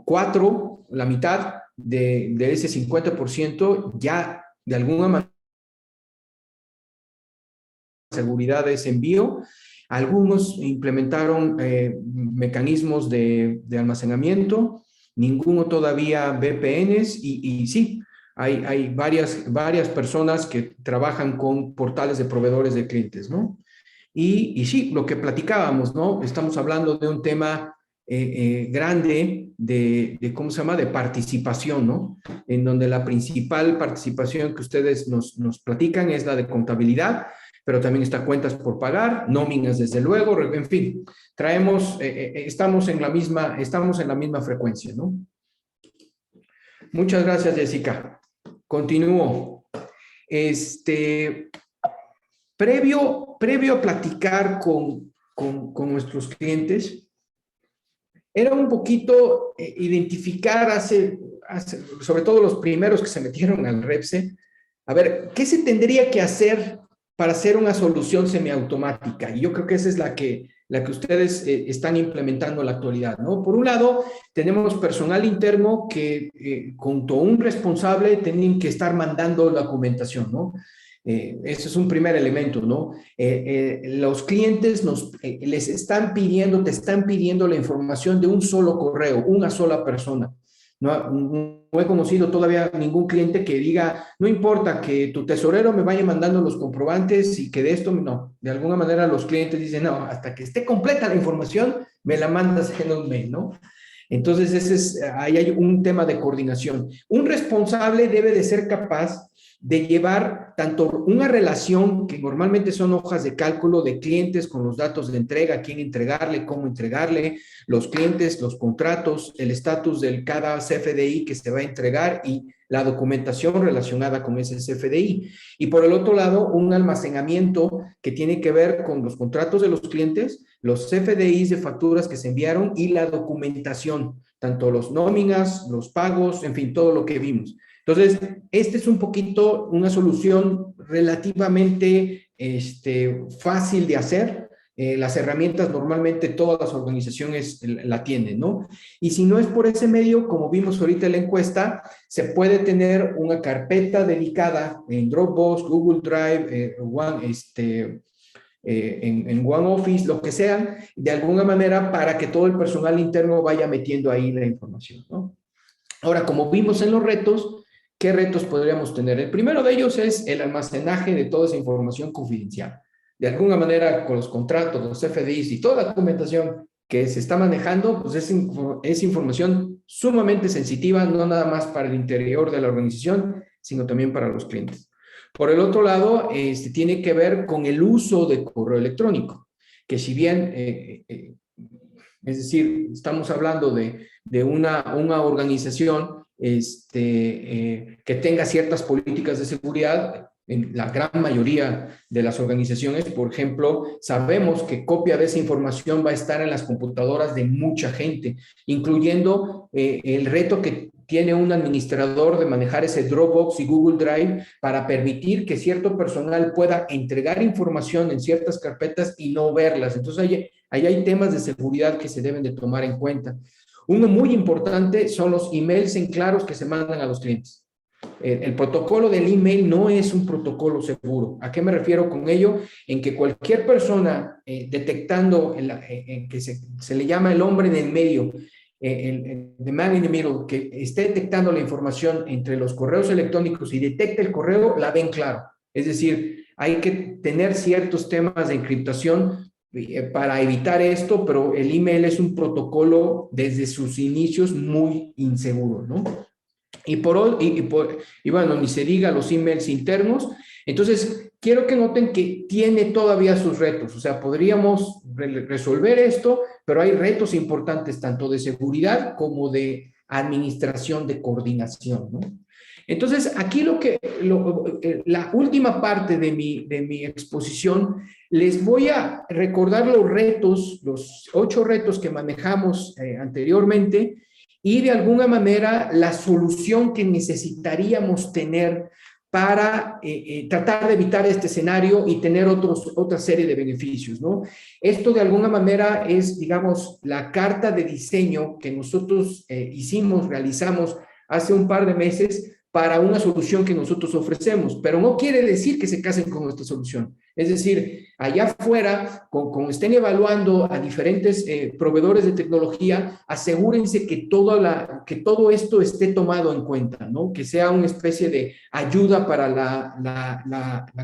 4, la mitad de ese 50% ya de alguna manera seguridad de ese envío. Algunos implementaron mecanismos de almacenamiento, ninguno todavía VPNs y sí, hay varias personas que trabajan con portales de proveedores de clientes, ¿no? Y sí, lo que platicábamos, ¿no? Estamos hablando de un tema grande ¿cómo se llama? De participación, ¿no? En donde la principal participación que ustedes nos platican es la de contabilidad, pero también está cuentas por pagar, nóminas desde luego, en fin, estamos en la misma frecuencia, ¿no? Muchas gracias, Jessica. Continúo. Previo a platicar con nuestros clientes, era un poquito identificar sobre todo los primeros que se metieron al REPSE, a ver, ¿qué se tendría que hacer para hacer una solución semiautomática? Y yo creo que esa es la que ustedes están implementando en la actualidad, ¿no? Por un lado, tenemos personal interno que junto a un responsable tienen que estar mandando la documentación, ¿no? Ese es un primer elemento, ¿no? Los clientes les están pidiendo, te están pidiendo la información de un solo correo, una sola persona. No he conocido todavía ningún cliente que diga, no importa que tu tesorero me vaya mandando los comprobantes y que de esto, no. De alguna manera los clientes dicen, no, hasta que esté completa la información, me la mandas en un mail, ¿no? Entonces, ahí hay un tema de coordinación. Un responsable debe de ser capaz de llevar tanto una relación, que normalmente son hojas de cálculo de clientes con los datos de entrega, quién entregarle, cómo entregarle, los clientes, los contratos, el estatus de cada CFDI que se va a entregar y la documentación relacionada con ese CFDI. Y por el otro lado, un almacenamiento que tiene que ver con los contratos de los clientes, los CFDIs de facturas que se enviaron y la documentación, tanto los nóminas, los pagos, en fin, todo lo que vimos. Entonces, este es un poquito una solución relativamente fácil de hacer. Las herramientas normalmente todas las organizaciones la tienen, ¿no? Y si no es por ese medio, como vimos ahorita en la encuesta, se puede tener una carpeta dedicada en Dropbox, Google Drive, en OneOffice, lo que sea, de alguna manera para que todo el personal interno vaya metiendo ahí la información, ¿no? Ahora, como vimos en los retos, ¿qué retos podríamos tener? El primero de ellos es el almacenaje de toda esa información confidencial. De alguna manera, con los contratos, los FDIs y toda la documentación que se está manejando, pues es información sumamente sensitiva, no nada más para el interior de la organización, sino también para los clientes. Por el otro lado, tiene que ver con el uso de correo electrónico, que si bien, es decir, estamos hablando de una organización que tenga ciertas políticas de seguridad. En la gran mayoría de las organizaciones, por ejemplo, sabemos que copia de esa información va a estar en las computadoras de mucha gente, incluyendo el reto que tiene un administrador de manejar ese Dropbox y Google Drive para permitir que cierto personal pueda entregar información en ciertas carpetas y no verlas. Entonces, ahí hay temas de seguridad que se deben de tomar en cuenta. Uno muy importante son los emails en claros que se mandan a los clientes. El protocolo del email no es un protocolo seguro. ¿A qué me refiero con ello? En que cualquier persona detectando, que se le llama el hombre en el medio, the man in the middle, que esté detectando la información entre los correos electrónicos y detecta el correo, la ven claro. Es decir, hay que tener ciertos temas de encriptación para evitar esto, pero el email es un protocolo desde sus inicios muy inseguro, ¿no? Y bueno, ni se diga los emails internos. Entonces, quiero que noten que tiene todavía sus retos. O sea, podríamos resolver esto, pero hay retos importantes tanto de seguridad como de administración, de coordinación, ¿no? Entonces, aquí la última parte de mi exposición, les voy a recordar los retos, los 8 retos que manejamos anteriormente, y de alguna manera la solución que necesitaríamos tener para tratar de evitar este escenario y tener otra serie de beneficios, ¿no? Esto de alguna manera es, digamos, la carta de diseño que nosotros realizamos hace un par de meses para una solución que nosotros ofrecemos, pero no quiere decir que se casen con nuestra solución. Es decir, allá afuera, como estén evaluando a diferentes proveedores de tecnología, asegúrense que todo esto esté tomado en cuenta, ¿no? Que sea una especie de ayuda para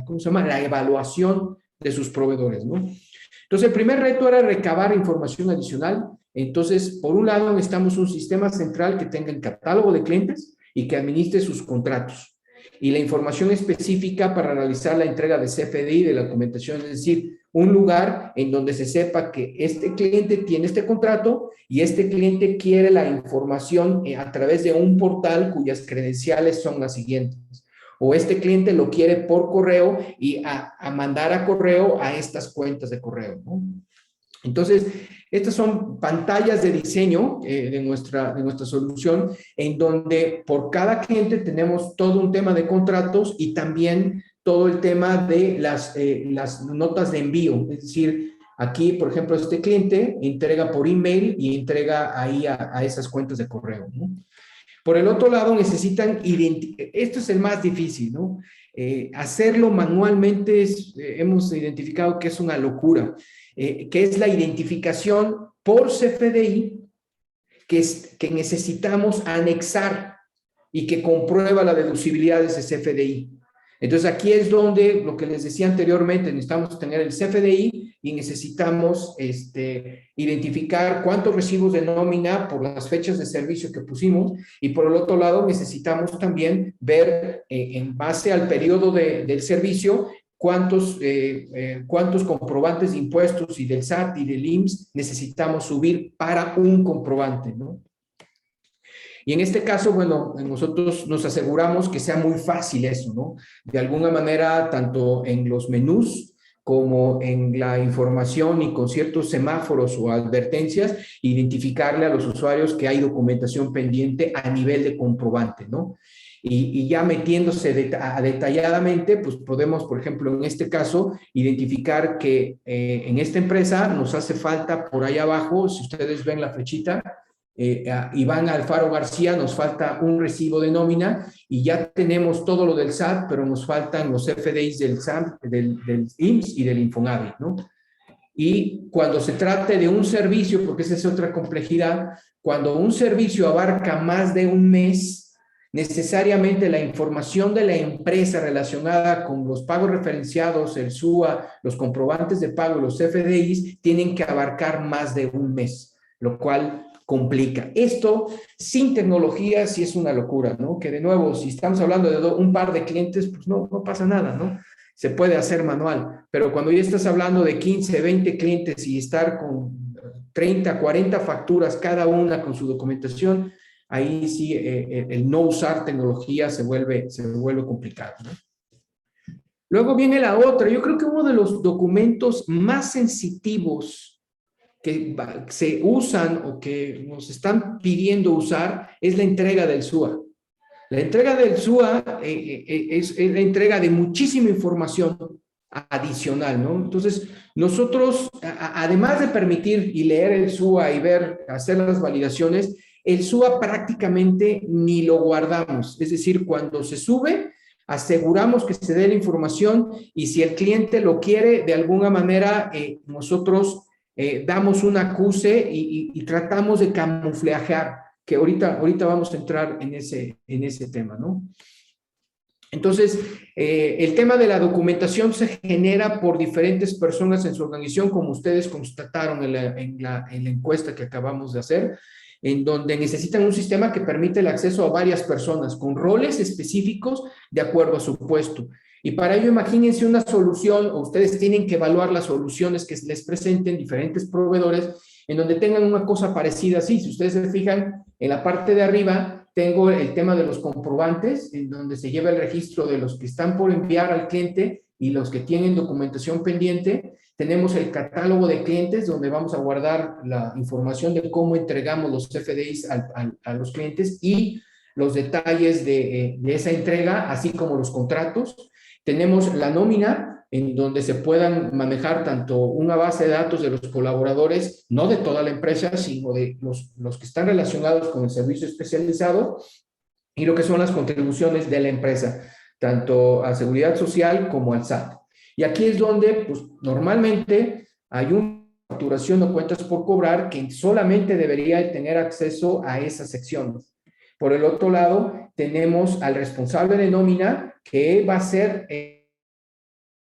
¿cómo se llama? La evaluación de sus proveedores, ¿no? Entonces, el primer reto era recabar información adicional. Entonces, por un lado, necesitamos un sistema central que tenga el catálogo de clientes y que administre sus contratos. Y la información específica para realizar la entrega de CFDI, de la documentación, es decir, un lugar en donde se sepa que este cliente tiene este contrato y este cliente quiere la información a través de un portal cuyas credenciales son las siguientes. O este cliente lo quiere por correo y a mandar a correo a estas cuentas de correo, ¿no? Entonces, estas son pantallas de diseño de nuestra solución, en donde por cada cliente tenemos todo un tema de contratos y también todo el tema de las notas de envío. Es decir, aquí, por ejemplo, este cliente entrega por email y entrega ahí a esas cuentas de correo, ¿no? Por el otro lado, necesitan esto es el más difícil, ¿no? Hacerlo manualmente hemos identificado que es una locura, que es la identificación por CFDI que necesitamos anexar y que comprueba la deducibilidad de ese CFDI. Entonces, aquí es donde, lo que les decía anteriormente, necesitamos tener el CFDI y necesitamos identificar cuántos recibos de nómina por las fechas de servicio que pusimos, y por el otro lado necesitamos también ver en base al periodo del servicio cuántos comprobantes de impuestos y del SAT y del IMSS necesitamos subir para un comprobante, ¿no? Y en este caso, bueno, nosotros nos aseguramos que sea muy fácil eso, ¿no? De alguna manera, tanto en los menús como en la información y con ciertos semáforos o advertencias, identificarle a los usuarios que hay documentación pendiente a nivel de comprobante, ¿no? Y ya metiéndose detalladamente, pues podemos, por ejemplo, en este caso, identificar que en esta empresa nos hace falta por ahí abajo, si ustedes ven la flechita, a Iván Alfaro García, nos falta un recibo de nómina y ya tenemos todo lo del SAT, pero nos faltan los FDIs del SAT, del IMSS y del Infonavit, ¿no? Y cuando se trate de un servicio, porque esa es otra complejidad, cuando un servicio abarca más de un mes, necesariamente la información de la empresa relacionada con los pagos referenciados, el SUA, los comprobantes de pago, los FDIs, tienen que abarcar más de un mes, lo cual complica. Esto sin tecnología sí es una locura, ¿no? Que de nuevo, si estamos hablando de un par de clientes, pues no pasa nada, ¿no? Se puede hacer manual, pero cuando ya estás hablando de 15, 20 clientes y estar con 30, 40 facturas, cada una con su documentación, ahí sí el no usar tecnología se vuelve complicado, ¿no? Luego viene la otra. Yo creo que uno de los documentos más sensitivos que se usan o que nos están pidiendo usar es la entrega del SUA. La entrega del SUA es la entrega de muchísima información adicional, ¿no? Entonces, nosotros, además de permitir y leer el SUA y ver, hacer las validaciones, el SUA prácticamente ni lo guardamos. Es decir, cuando se sube, aseguramos que se dé la información y si el cliente lo quiere, de alguna manera, nosotros damos un acuse y tratamos de camuflajear, que ahorita vamos a entrar en ese tema, ¿no? Entonces, el tema de la documentación se genera por diferentes personas en su organización, como ustedes constataron en la encuesta que acabamos de hacer, en donde necesitan un sistema que permite el acceso a varias personas con roles específicos de acuerdo a su puesto. Y para ello, imagínense una solución, o ustedes tienen que evaluar las soluciones que les presenten diferentes proveedores, en donde tengan una cosa parecida así. Si ustedes se fijan, en la parte de arriba tengo el tema de los comprobantes, en donde se lleva el registro de los que están por enviar al cliente y los que tienen documentación pendiente. Tenemos el catálogo de clientes, donde vamos a guardar la información de cómo entregamos los FDIs a los clientes y los detalles de esa entrega, así como los contratos. Tenemos la nómina, en donde se puedan manejar tanto una base de datos de los colaboradores, no de toda la empresa, sino de los que están relacionados con el servicio especializado, y lo que son las contribuciones de la empresa, tanto a Seguridad Social como al SAT. Y aquí es donde, pues, normalmente hay una facturación o cuentas por cobrar que solamente debería tener acceso a esa sección. Por el otro lado, tenemos al responsable de nómina, que va a ser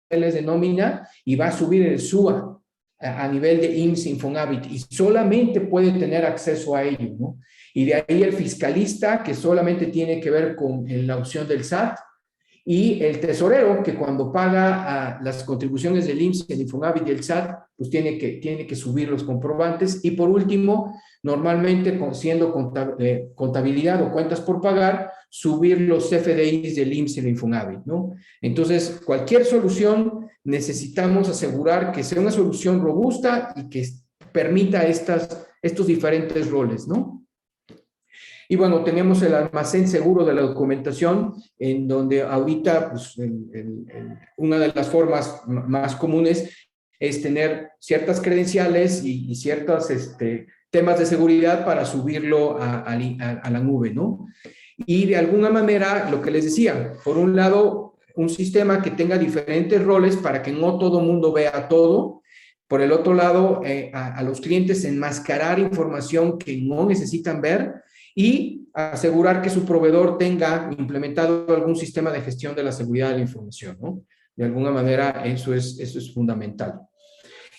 de nómina y va a subir el SUA a nivel de IMSS Infonavit y solamente puede tener acceso a ello, ¿no? Y de ahí el fiscalista, que solamente tiene que ver con la opción del SAT, y el tesorero, que cuando paga las contribuciones del IMSS, el Infonavit y el SAT, pues tiene que subir los comprobantes. Y por último, normalmente siendo contabilidad o cuentas por pagar, subir los FDIs del IMSS y el Infonavit, ¿no? Entonces, cualquier solución necesitamos asegurar que sea una solución robusta y que permita estos diferentes roles, ¿no? Y bueno, tenemos el almacén seguro de la documentación, en donde ahorita, pues, una de las formas más comunes es tener ciertas credenciales y ciertos temas de seguridad para subirlo a la nube, ¿no? Y de alguna manera, lo que les decía, por un lado, un sistema que tenga diferentes roles para que no todo mundo vea todo. Por el otro lado, a los clientes enmascarar información que no necesitan ver y asegurar que su proveedor tenga implementado algún sistema de gestión de la seguridad de la información, ¿no? De alguna manera, eso es fundamental.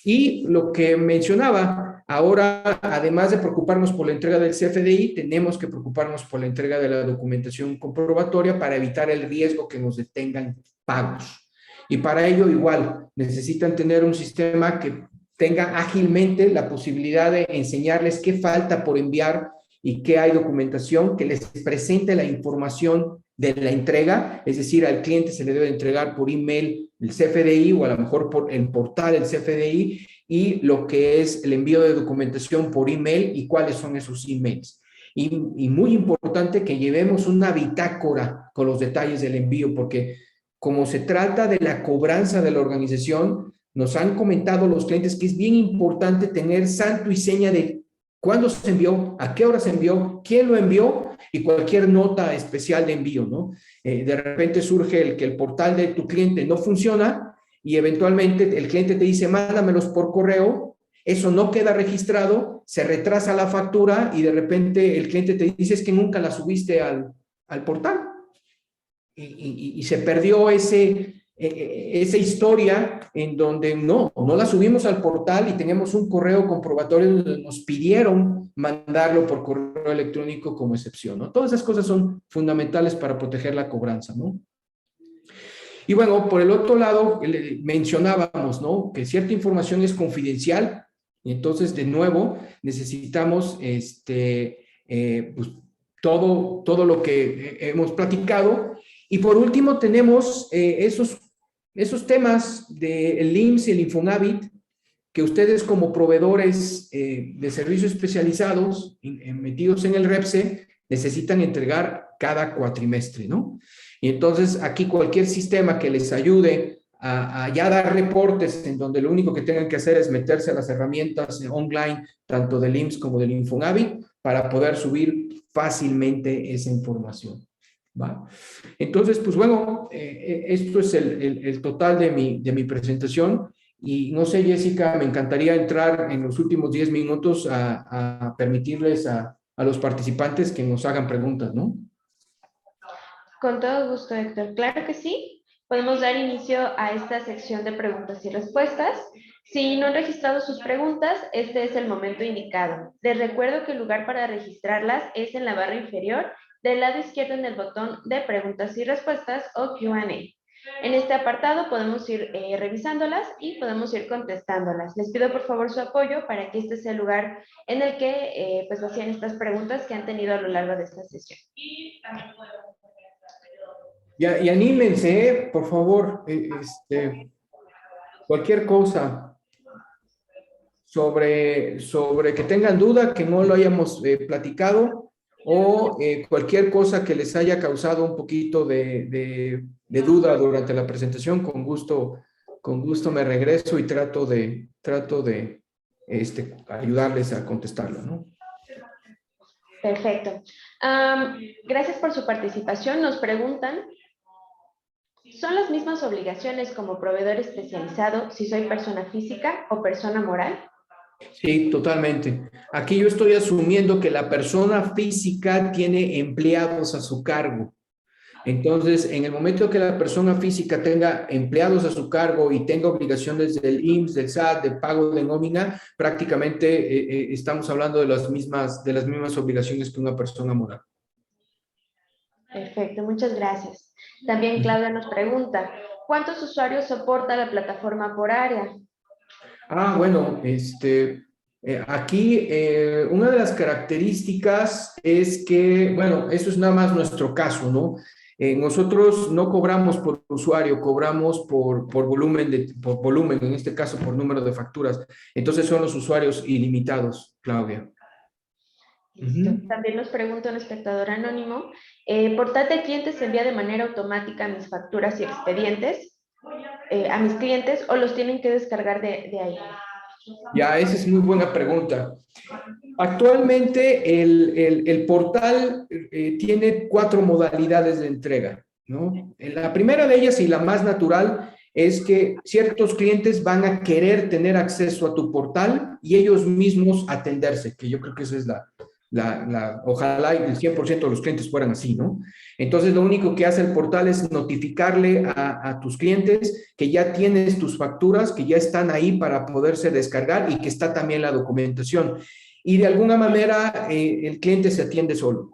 Y lo que mencionaba, ahora, además de preocuparnos por la entrega del CFDI, tenemos que preocuparnos por la entrega de la documentación comprobatoria para evitar el riesgo que nos detengan pagos. Y para ello, igual, necesitan tener un sistema que tenga ágilmente la posibilidad de enseñarles qué falta por enviar y qué hay documentación, que les presente la información de la entrega, es decir, al cliente se le debe entregar por email el CFDI o a lo mejor por el portal el CFDI y lo que es el envío de documentación por email y cuáles son esos emails. Y muy importante que llevemos una bitácora con los detalles del envío, porque como se trata de la cobranza de la organización, nos han comentado los clientes que es bien importante tener santo y seña de cuándo se envió, a qué hora se envió, quién lo envió y cualquier nota especial de envío, ¿no? De repente surge el que el portal de tu cliente no funciona y eventualmente el cliente te dice, mándamelos por correo, eso no queda registrado, se retrasa la factura y de repente el cliente te dice, es que nunca la subiste al portal. Y se perdió esa historia en donde no la subimos al portal y teníamos un correo comprobatorio donde nos pidieron mandarlo por correo electrónico como excepción, ¿no? Todas esas cosas son fundamentales para proteger la cobranza, ¿no? Y bueno, por el otro lado, mencionábamos, ¿no? Que cierta información es confidencial y entonces, de nuevo, necesitamos pues, todo lo que hemos platicado. Y por último, tenemos esos temas del IMSS y el Infonavit que ustedes como proveedores de servicios especializados metidos en el REPSE necesitan entregar cada cuatrimestre, ¿no? Y entonces aquí cualquier sistema que les ayude a ya dar reportes en donde lo único que tengan que hacer es meterse a las herramientas online, tanto del IMSS como del Infonavit, para poder subir fácilmente esa información. ¿Va? Entonces, pues bueno, esto es el total de mi presentación. Y no sé, Jessica, me encantaría entrar en los últimos 10 minutos a permitirles a los participantes que nos hagan preguntas, ¿no? Con todo gusto, Héctor. Claro que sí. Podemos dar inicio a esta sección de preguntas y respuestas. Si no han registrado sus preguntas, este es el momento indicado. Les recuerdo que el lugar para registrarlas es en la barra inferior del lado izquierdo en el botón de preguntas y respuestas o Q&A. En este apartado podemos ir revisándolas y podemos ir contestándolas. Les pido por favor su apoyo para que este sea el lugar en el que pues hacían estas preguntas que han tenido a lo largo de esta sesión. Y anímense, por favor, cualquier cosa sobre que tengan duda, que no lo hayamos platicado, o cualquier cosa que les haya causado un poquito de duda durante la presentación, con gusto me regreso y trato de ayudarles a contestarlo, ¿no? Perfecto. Gracias por su participación. Nos preguntan, ¿son las mismas obligaciones como proveedor especializado si soy persona física o persona moral? Sí, totalmente. Aquí yo estoy asumiendo que la persona física tiene empleados a su cargo. Entonces, en el momento que la persona física tenga empleados a su cargo y tenga obligaciones del IMSS, del SAT, de pago de nómina, prácticamente estamos hablando de las mismas obligaciones que una persona moral. Perfecto, muchas gracias. También Claudia nos pregunta, ¿cuántos usuarios soporta la plataforma por área? Bueno, aquí una de las características es que, bueno, eso es nada más nuestro caso, ¿no? Nosotros no cobramos por usuario, cobramos por volumen, en este caso por número de facturas. Entonces son los usuarios ilimitados, Claudia. También nos pregunta un espectador anónimo, ¿portal de clientes envía de manera automática mis facturas y expedientes a mis clientes o los tienen que descargar de ahí? Ya, esa es muy buena pregunta. Actualmente el portal tiene 4 modalidades de entrega, ¿no? La primera de ellas y la más natural es que ciertos clientes van a querer tener acceso a tu portal y ellos mismos atenderse, que yo creo que esa es ojalá el 100% de los clientes fueran así, ¿no? Entonces lo único que hace el portal es notificarle a tus clientes que ya tienes tus facturas, que ya están ahí para poderse descargar y que está también la documentación. Y de alguna manera el cliente se atiende solo.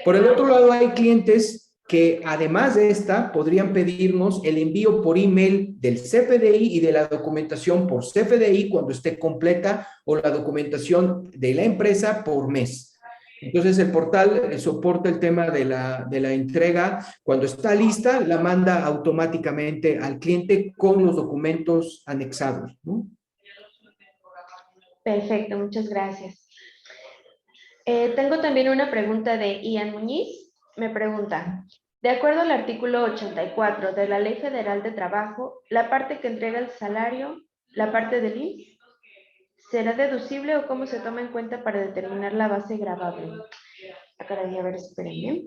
Por el otro lado, hay clientes que además de esta podrían pedirnos el envío por email del CFDI y de la documentación por CFDI cuando esté completa o la documentación de la empresa por mes. Entonces el portal soporta el tema de la entrega. Cuando está lista, la manda automáticamente al cliente con los documentos anexados, ¿no? Perfecto, muchas gracias. Tengo también una pregunta de Ian Muñiz. Me pregunta, de acuerdo al artículo 84 de la Ley Federal de Trabajo, la parte que entrega el salario, la parte del IMSS, ¿Será deducible o cómo se toma en cuenta para determinar la base gravable? Caray, a ver, espérenme.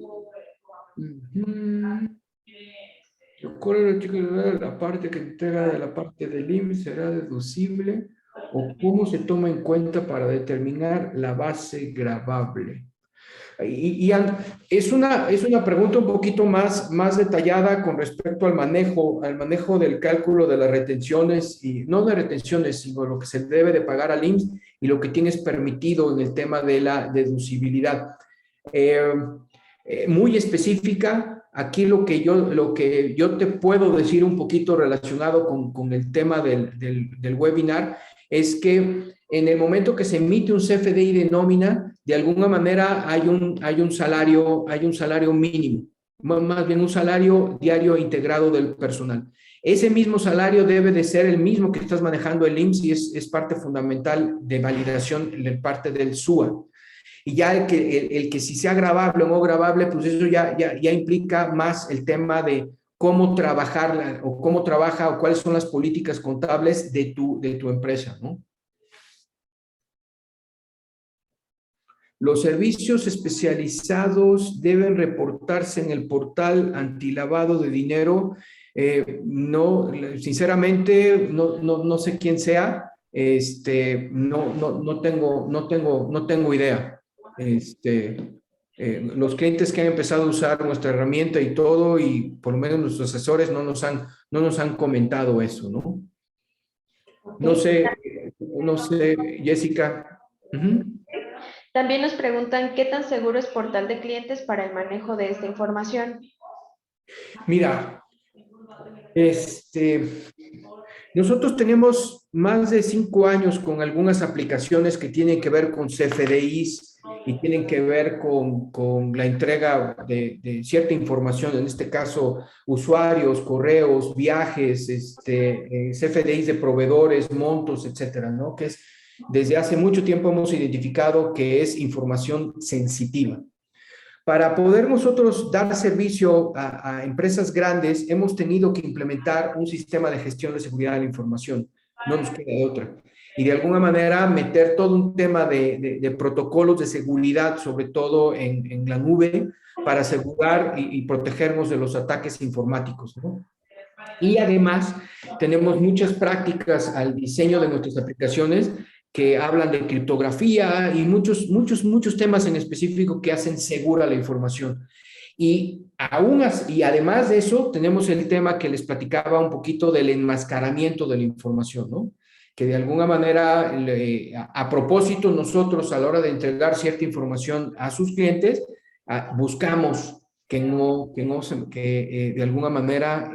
La parte que entrega de la parte del IMSS será deducible o cómo se toma en cuenta para determinar la base gravable. Es una pregunta un poquito más detallada con respecto al manejo del cálculo de las retenciones, y no de retenciones, sino lo que se debe de pagar al IMSS y lo que tienes permitido en el tema de la deducibilidad. Muy específica. Aquí lo que yo te puedo decir un poquito relacionado con el tema del webinar es que en el momento que se emite un CFDI de nómina, de alguna manera hay un salario mínimo, más bien un salario diario integrado del personal. Ese mismo salario debe de ser el mismo que estás manejando el IMSS y es parte fundamental de validación de parte del SUA. Y ya el que si sea gravable o no gravable, pues eso ya implica más el tema de cómo trabajar o cómo trabaja o cuáles son las políticas contables de tu empresa, ¿no? Los servicios especializados deben reportarse en el portal antilavado de dinero. No, sinceramente, no sé quién sea. No tengo idea. Los clientes que han empezado a usar nuestra herramienta y todo, y por lo menos nuestros asesores no nos han comentado eso, ¿no? No sé, Jessica. También nos preguntan qué tan seguro es Portal de Clientes para el manejo de esta información. Mira, nosotros tenemos más de 5 años con algunas aplicaciones que tienen que ver con CFDIs y tienen que ver con la entrega de cierta información, en este caso usuarios, correos, viajes, CFDIs de proveedores, montos, etcétera, ¿no? Que es, desde hace mucho tiempo hemos identificado que es información sensitiva. Para poder nosotros dar servicio a empresas grandes, hemos tenido que implementar un sistema de gestión de seguridad de la información. No nos queda de otra. Y de alguna manera meter todo un tema de protocolos de seguridad, sobre todo en la nube, para asegurar y protegernos de los ataques informáticos, ¿no? Y además tenemos muchas prácticas al diseño de nuestras aplicaciones que hablan de criptografía y muchos temas en específico que hacen segura la información. Y además de eso, tenemos el tema que les platicaba un poquito del enmascaramiento de la información, ¿no? Que de alguna manera, a propósito, nosotros a la hora de entregar cierta información a sus clientes, buscamos que de alguna manera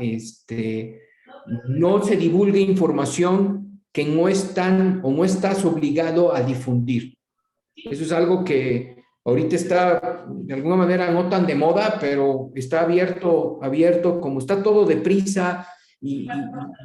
no se divulgue información que no están o no estás obligado a difundir. Eso es algo que ahorita está de alguna manera no tan de moda, pero está abierto, como está todo deprisa y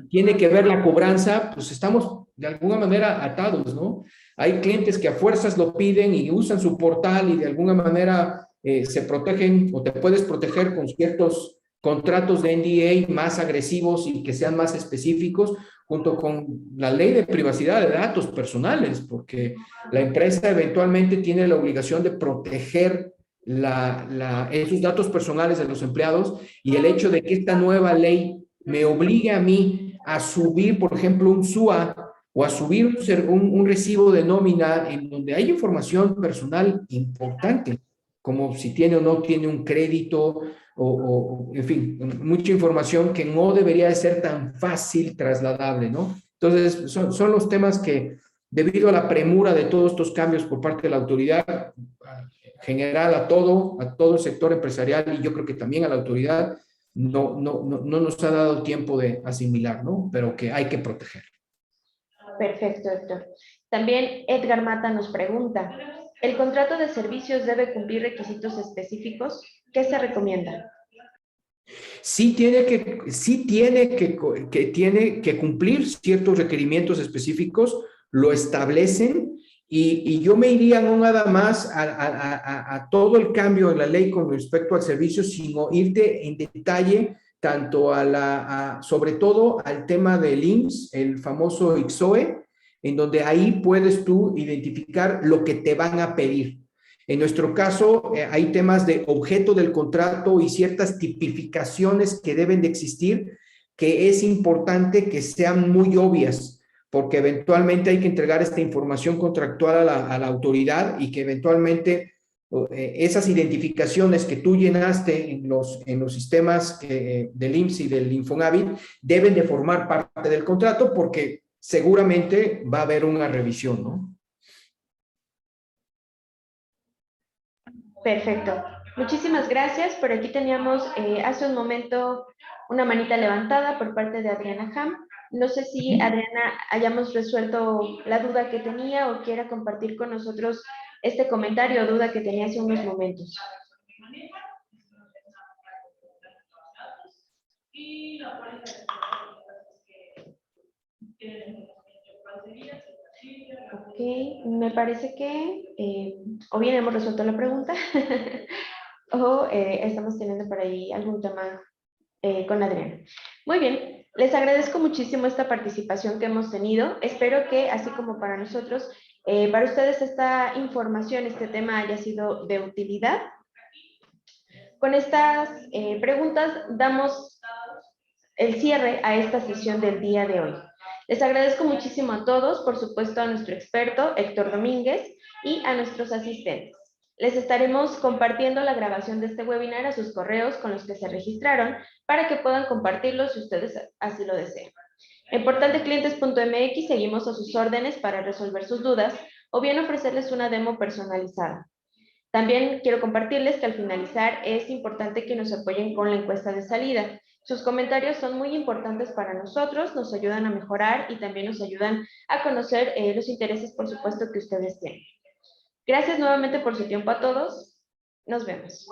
tiene que ver la cobranza, pues estamos de alguna manera atados, ¿no? Hay clientes que a fuerzas lo piden y usan su portal y de alguna manera se protegen o te puedes proteger con ciertos contratos de NDA más agresivos y que sean más específicos, junto con la ley de privacidad de datos personales, porque la empresa eventualmente tiene la obligación de proteger esos datos personales de los empleados, y el hecho de que esta nueva ley me obligue a mí a subir, por ejemplo, un SUA o a subir un recibo de nómina en donde hay información personal importante, como si tiene o no tiene un crédito, en fin, mucha información que no debería de ser tan fácil trasladable, ¿no? Entonces, son los temas que, debido a la premura de todos estos cambios por parte de la autoridad general a todo el sector empresarial, y yo creo que también a la autoridad, no nos ha dado tiempo de asimilar, ¿no? Pero que hay que proteger. Perfecto, Héctor. También Edgar Mata nos pregunta, ¿el contrato de servicios debe cumplir requisitos específicos? ¿Qué se recomienda? Sí tiene que cumplir ciertos requerimientos específicos, lo establecen, y yo me iría no nada más a todo el cambio en la ley con respecto al servicio, sino irte en detalle tanto sobre todo al tema del IMSS, el famoso IXOE, en donde ahí puedes tú identificar lo que te van a pedir. En nuestro caso, hay temas de objeto del contrato y ciertas tipificaciones que deben de existir, que es importante que sean muy obvias, porque eventualmente hay que entregar esta información contractual a la autoridad y que eventualmente esas identificaciones que tú llenaste en los sistemas del IMSS y del Infonavit deben de formar parte del contrato porque seguramente va a haber una revisión, ¿no? Perfecto. Muchísimas gracias. Por aquí teníamos hace un momento una manita levantada por parte de Adriana Ham. No sé si, Adriana, hayamos resuelto la duda que tenía o quiera compartir con nosotros este comentario o duda que tenía hace unos momentos. Ok, me parece que o bien hemos resuelto la pregunta o estamos teniendo por ahí algún tema con Adriana. Muy bien, les agradezco muchísimo esta participación que hemos tenido. Espero que, así como para nosotros, para ustedes esta información, este tema haya sido de utilidad. Con estas preguntas damos el cierre a esta sesión del día de hoy. Les agradezco muchísimo a todos, por supuesto a nuestro experto Héctor Domínguez y a nuestros asistentes. Les estaremos compartiendo la grabación de este webinar a sus correos con los que se registraron para que puedan compartirlo si ustedes así lo desean. En portaldeclientes.mx seguimos a sus órdenes para resolver sus dudas o bien ofrecerles una demo personalizada. También quiero compartirles que al finalizar es importante que nos apoyen con la encuesta de salida. Sus comentarios son muy importantes para nosotros, nos ayudan a mejorar y también nos ayudan a conocer los intereses, por supuesto, que ustedes tienen. Gracias nuevamente por su tiempo a todos. Nos vemos.